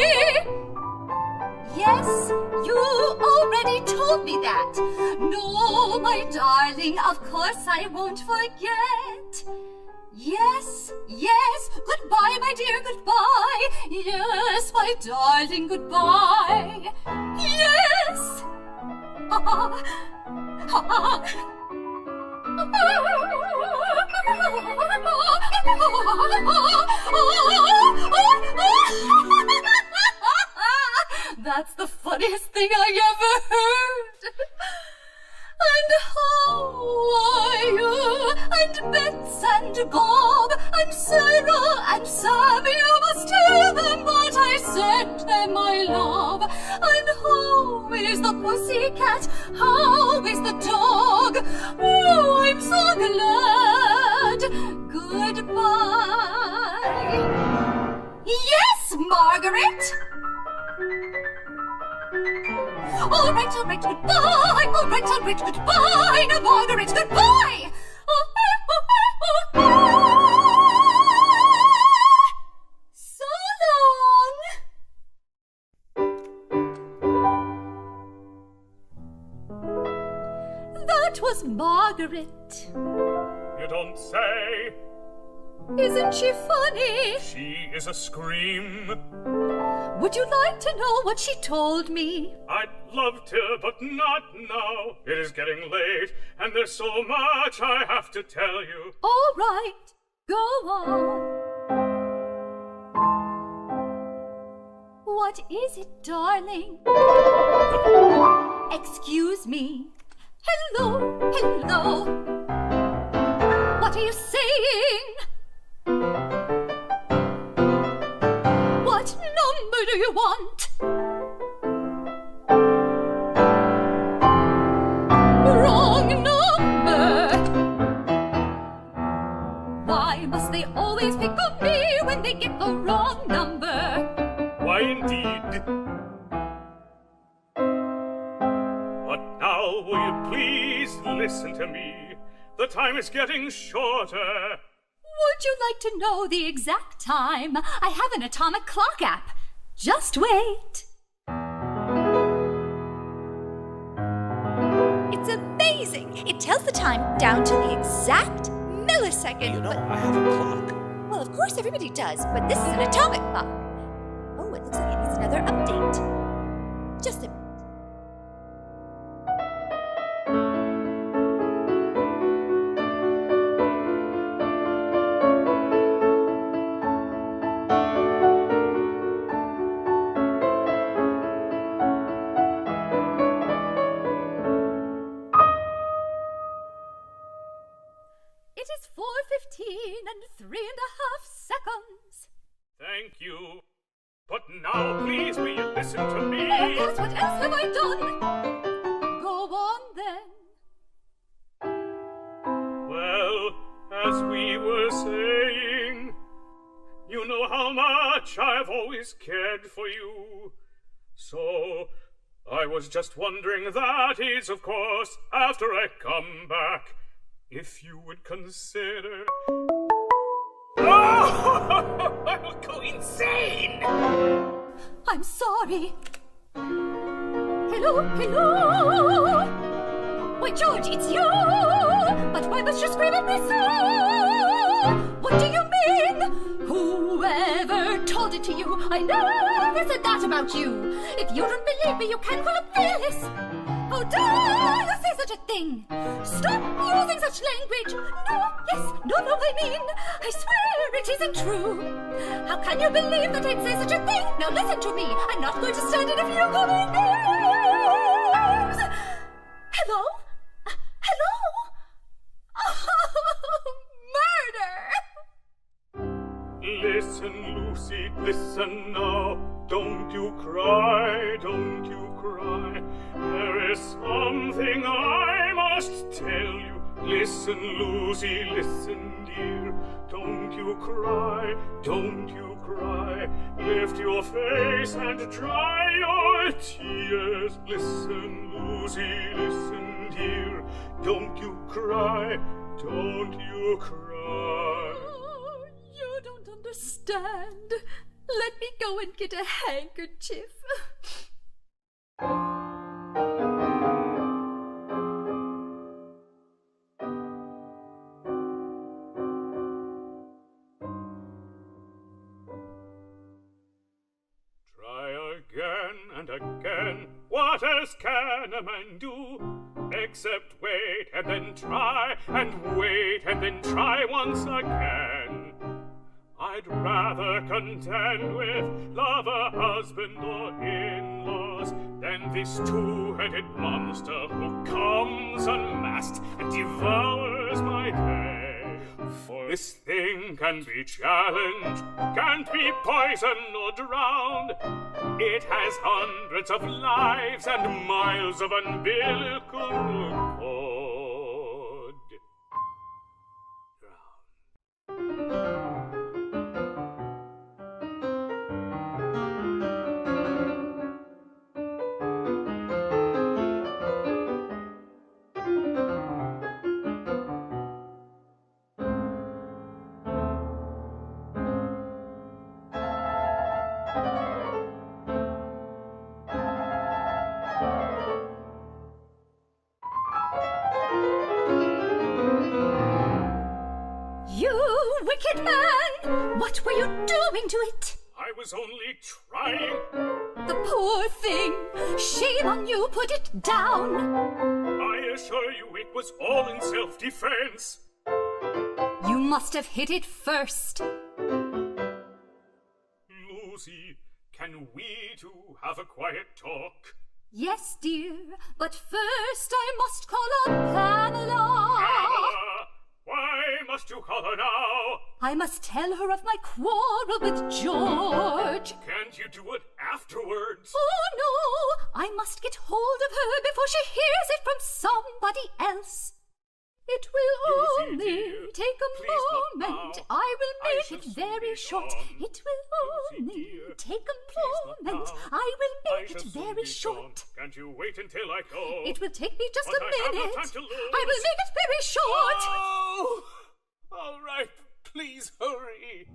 Yes, you already told me that. No, my darling, of course I won't forget. Yes, yes, goodbye, my dear, goodbye. Yes, my darling, goodbye. Yes. That's the funniest thing I ever heard. And how are you? And Bets and Bob and Sarah and Sam, you must tell them that I sent them my love. And how is the pussycat? How is the dog? Oh, I'm so glad. Goodbye. Yes, Margaret. All right, goodbye. All right, goodbye. Now, Margaret, goodbye. So long. That was Margaret. You don't say. Isn't she funny? She is a scream. Would you like to know what she told me? I'd love to, but not now. It is getting late, and there's so much I have to tell you. All right, go on. What is it, darling? Excuse me. Hello, hello. What are you saying? What number do you want? Wrong number. Why must they always pick on me when they get the wrong number? Why indeed? But now will you please listen to me? The time is getting shorter. Would you like to know the exact time? I have an atomic clock app. Just wait. It's amazing. It tells the time down to the exact millisecond. You know, I have a clock. Well, of course everybody does, but this is an atomic clock. Oh, it looks like it needs another update. Just a minute. It is 4:15 and 3.5 seconds. Thank you. But now, please, will you listen to me? Of course, what else have I done? Go on then. Well, as we were saying, you know how much I've always cared for you. So, I was just wondering, that is, of course, after I come back, if you would consider... Oh! I'll go insane! I'm sorry. Hello, hello! Why, George, it's you! But why must you scream at me so? What do you mean? Whoever told it to you? I never said that about you. If you don't believe me, you can call up Phyllis. How dare you say such a thing? Stop using such language. No, yes, no, I mean, I swear it isn't true. How can you believe that I'd say such a thing? Now listen to me. I'm not going to stand it if you call me names. Hello? Hello? Murder! Listen, Lucy, listen now. Don't you cry, don't you cry. There is something I must tell you. Listen, Lucy, listen, dear. Don't you cry, don't you cry. Lift your face and dry your tears. Listen, Lucy, listen, dear. Don't you cry, don't you cry. Oh, you don't understand. Let me go and get a handkerchief. Try again and again. What else can a man do? Except wait and then try, and wait and then try once again. I'd rather contend with lover, husband, or in-laws than this two-headed monster who comes unmasked and devours my day. For this thing can be challenged, can't be poisoned or drowned. It has hundreds of lives and miles of umbilical cord. You wicked man! What were you doing to it? I was only trying. The poor thing! Shame on you, put it down! I assure you it was all in self-defense. You must have hit it first. Lucy, can we two have a quiet talk? Yes, dear, but first I must call up Pamela. Pamela! Why must you call her now? I must tell her of my quarrel with George. Can't you do it afterwards? Oh, no! I must get hold of her before she hears it from somebody else. It will Lucy, only dear, take a please not moment. now. I will I make shall it soon very be short. gone. It will Lucy, only dear, take a not moment. now. I will I make shall it soon very be short. gone. Can't you wait until I go? It will take me just But a I have no minute. time to lose. I will make it very short. Oh! All right, please hurry.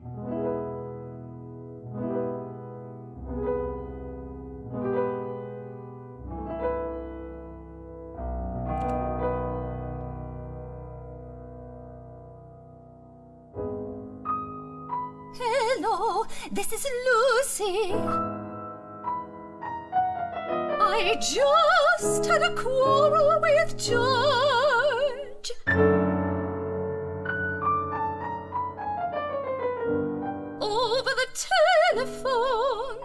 this is Lucy. I just had a quarrel with George. Over the telephone.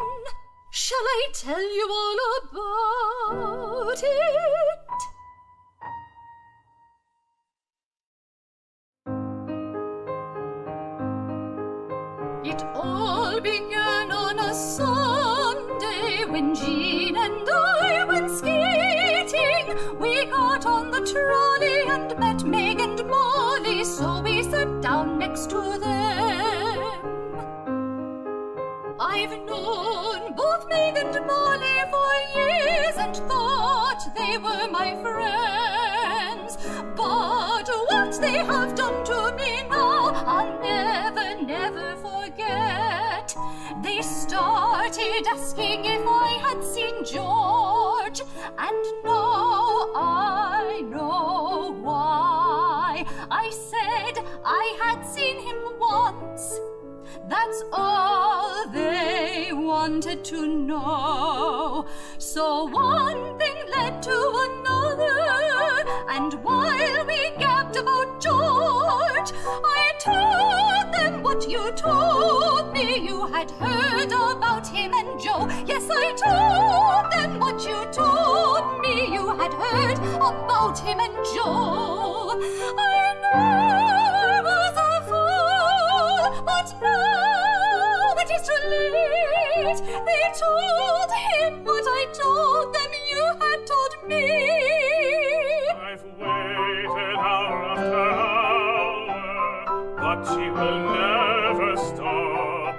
Shall I tell you all about it? It all began on a Sunday when Jean and I went skating. We got on the trolley and met Meg and Molly, so we sat down next to them. I've known both Meg and Molly for years and thought they were my friends. But what they have done to me now, I'll never, never forget. They started asking if I had seen George, and now I know why. I said I had seen him once. That's all they wanted to know. So one thing led to another, and while we gabbed about George, I told them what you told me you had heard about him and Joe. Yes, I told them what you told me you had heard about him and Joe. I know I was a fool, but now it is too late. They told him what I told them you had told me. I've waited hour after hour, but she will never stop.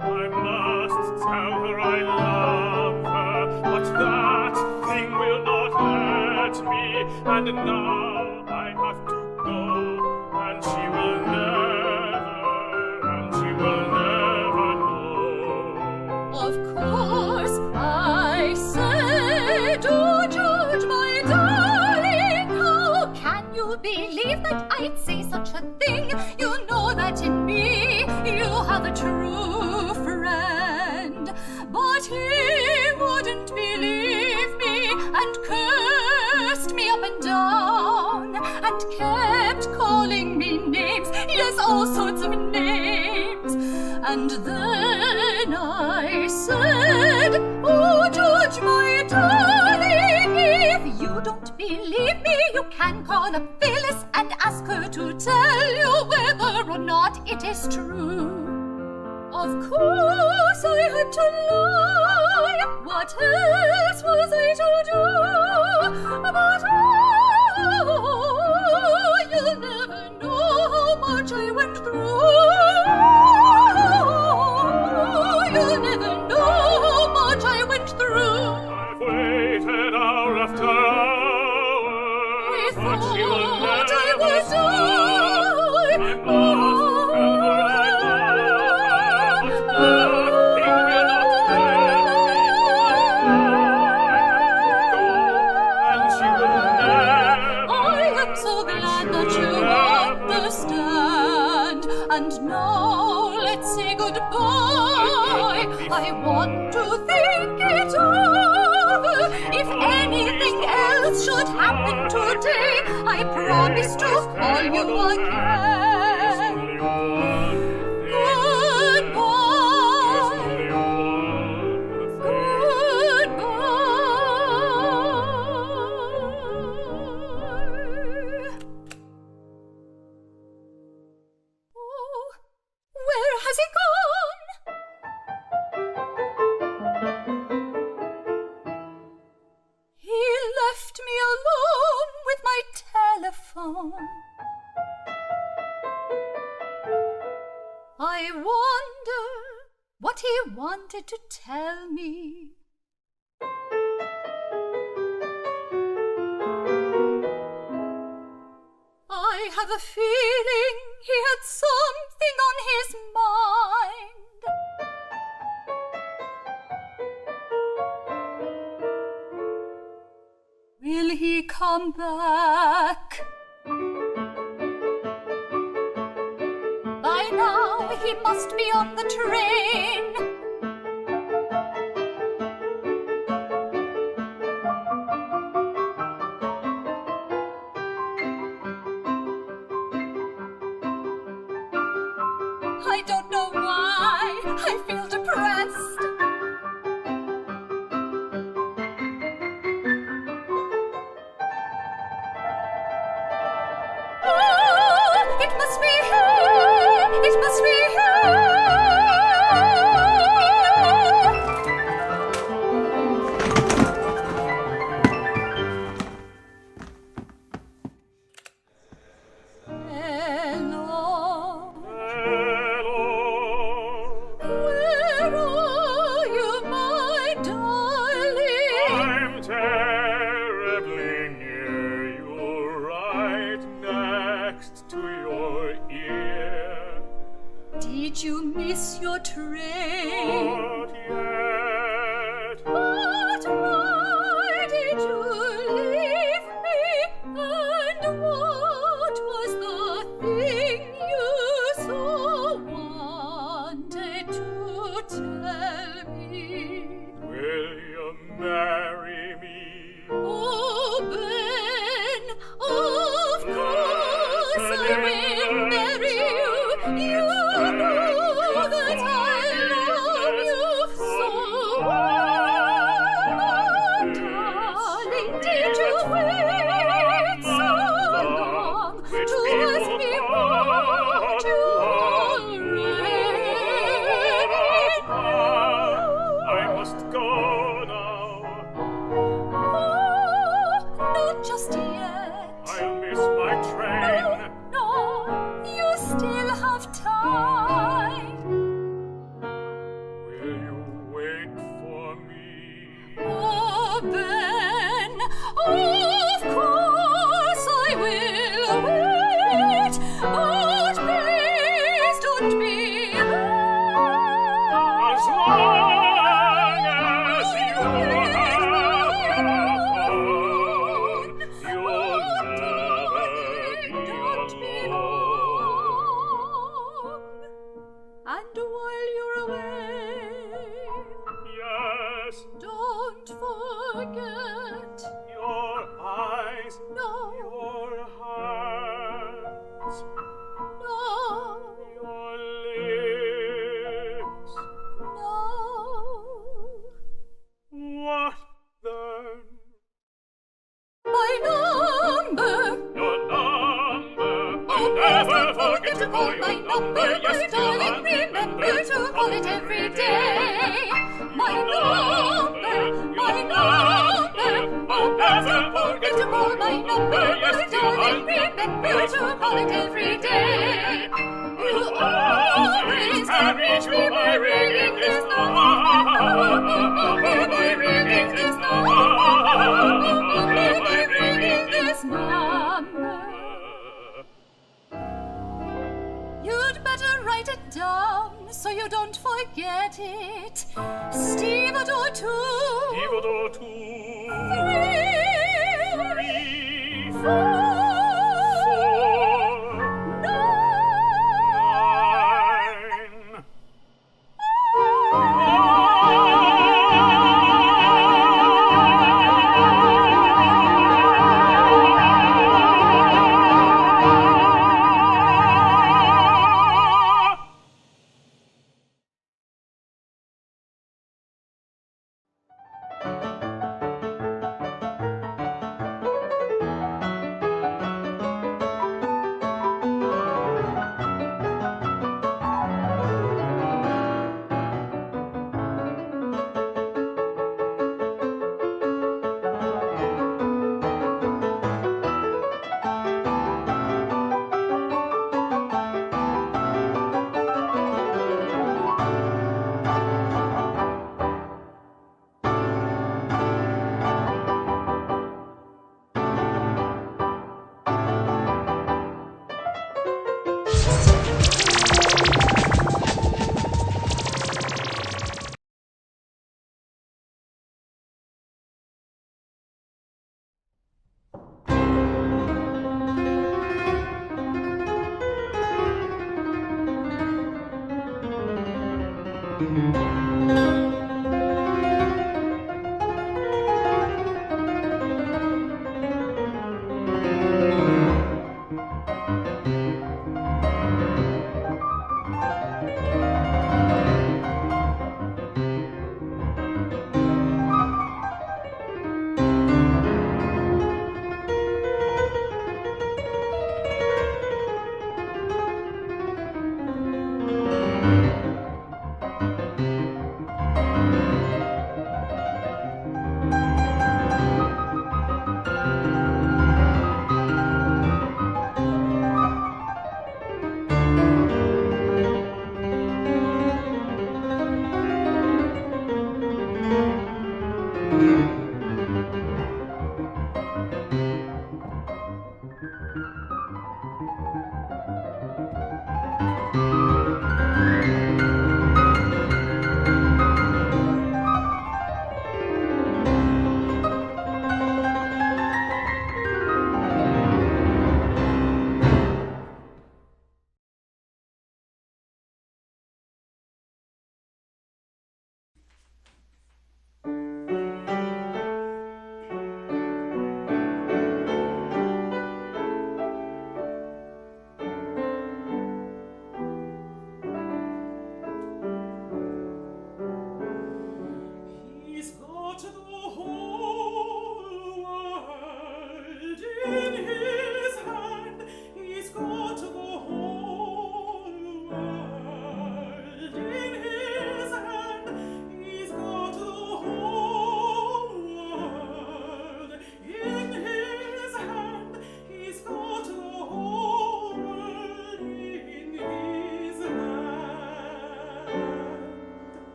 I must tell her I love her, but that thing will not let me. And now I have to go, and she will never know. Of course I said, oh George, my darling, how can you believe that I'd say such a thing? You know that in me you have a true friend. But he wouldn't believe me and cursed me up and down and kept calling me names, yes, all sorts of names. And then I said, oh George, my darling, if you don't believe me, you can call up Phyllis and ask her to tell you whether or not it is true. Of course I had to lie, what else was I to do? But oh, you'll never know how much I went through. You'll never know how much I went through. I've waited hour after hour, but she will never And now let's say goodbye. I want to think it over. If anything else should happen today, I promise to call you again. Where has he gone? He left me alone with my telephone. I wonder what he wanted to tell me. I have a feeling he had something on his mind. Will he come back? By now he must be on the train. I don't know why I feel depressed. Oh, it must be here. It must be I'm terribly near you, right next to your ear. Did you miss your train? Not yet. But why did you leave me? And what was the thing you so wanted to tell me? Will you marry me? Oh, Ben, of course I will marry you. You know that I love you so well. Darling, did you wait so long to ask me what you I must go now. Not just yet. I'll miss my train. No, you still have time. Will you wait for me? Oh, Ben, of course I will wait, but please don't be As long as you have a phone, you'll never be alone. And while you're away, Yes, don't forget. your eyes, No, your hands, no, your lips. no. What then? My number. Your number. Oh, please don't forget to call my number. Yes, Darling, remember to call it every day. My number, my number. Oh, please don't forget to call my number. Yes, Darling, remember to call it every day. You always can reach me by ringing this number. By ringing this number. By ringing this number. You'd better write it down so you don't forget it. Stevedore 2. Stevedore 2. 3, 4.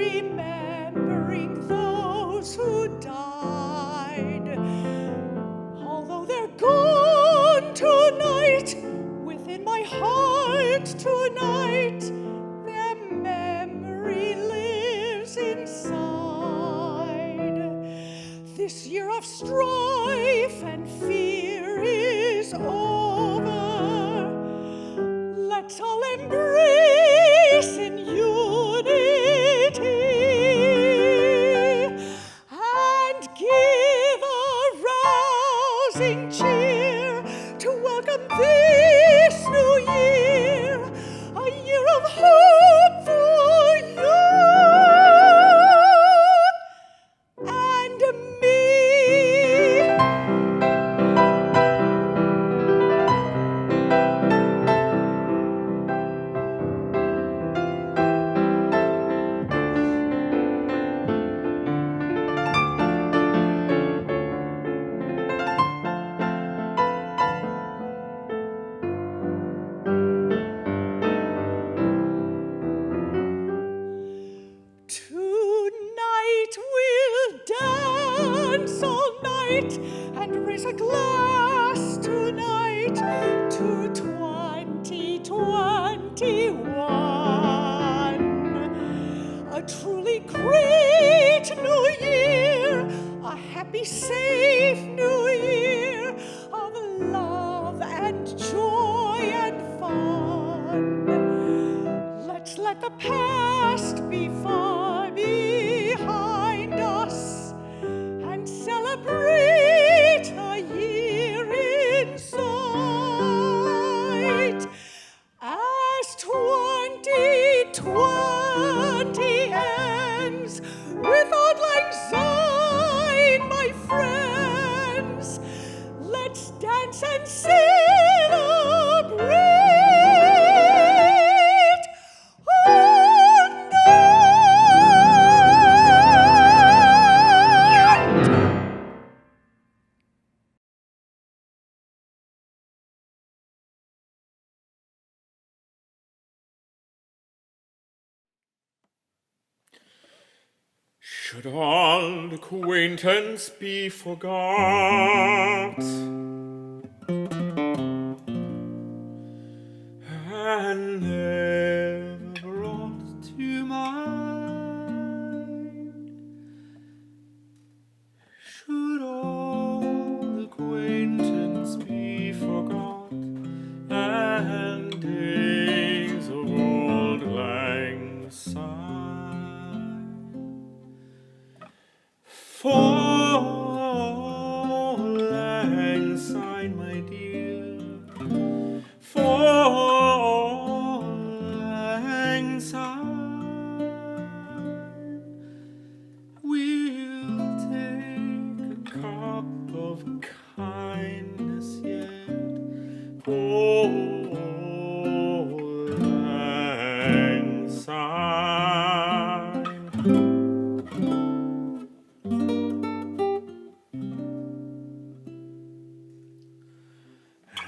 remembering those who died. Although they're gone tonight, within my heart tonight, their memory lives inside. This year of strife and fear is over. Let's all embrace in unity and give a rousing cheer to welcome this new year, a year of hope for you and me. Tonight we'll dance all night and raise a glass tonight to 2021. A truly great new year, a happy, safe new year of love and joy and fun. Let's let the past be far behind us and celebrate the year in sight. As 2020 ends with Auld Lang Syne, my friends, let's dance and celebrate. Should old acquaintance be forgot, and never brought to mind? Should old acquaintance be forgot, and days of old lang syne? For lang syne, my dear, for lang syne, we'll take a cup of kindness yet. For lang syne.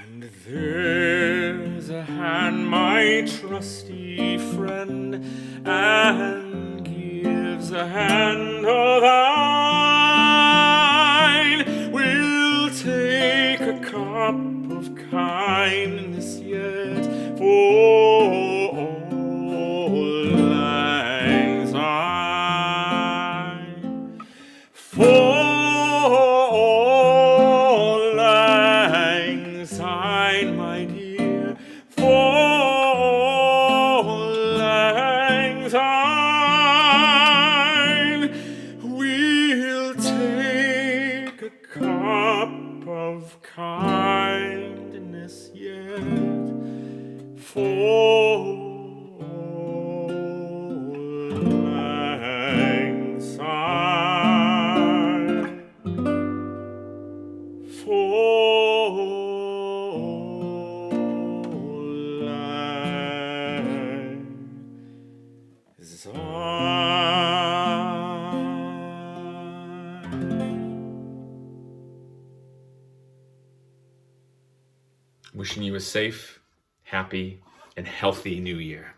And there's a hand, my trusty friend, and gives a hand of thine. We'll take a cup of kindness yet for auld lang syne. For auld lang syne, my dear, for auld lang syne, we'll take a cup of kindness yet for auld lang syne. For auld lang syne. Wishing you a safe, happy, and healthy new year.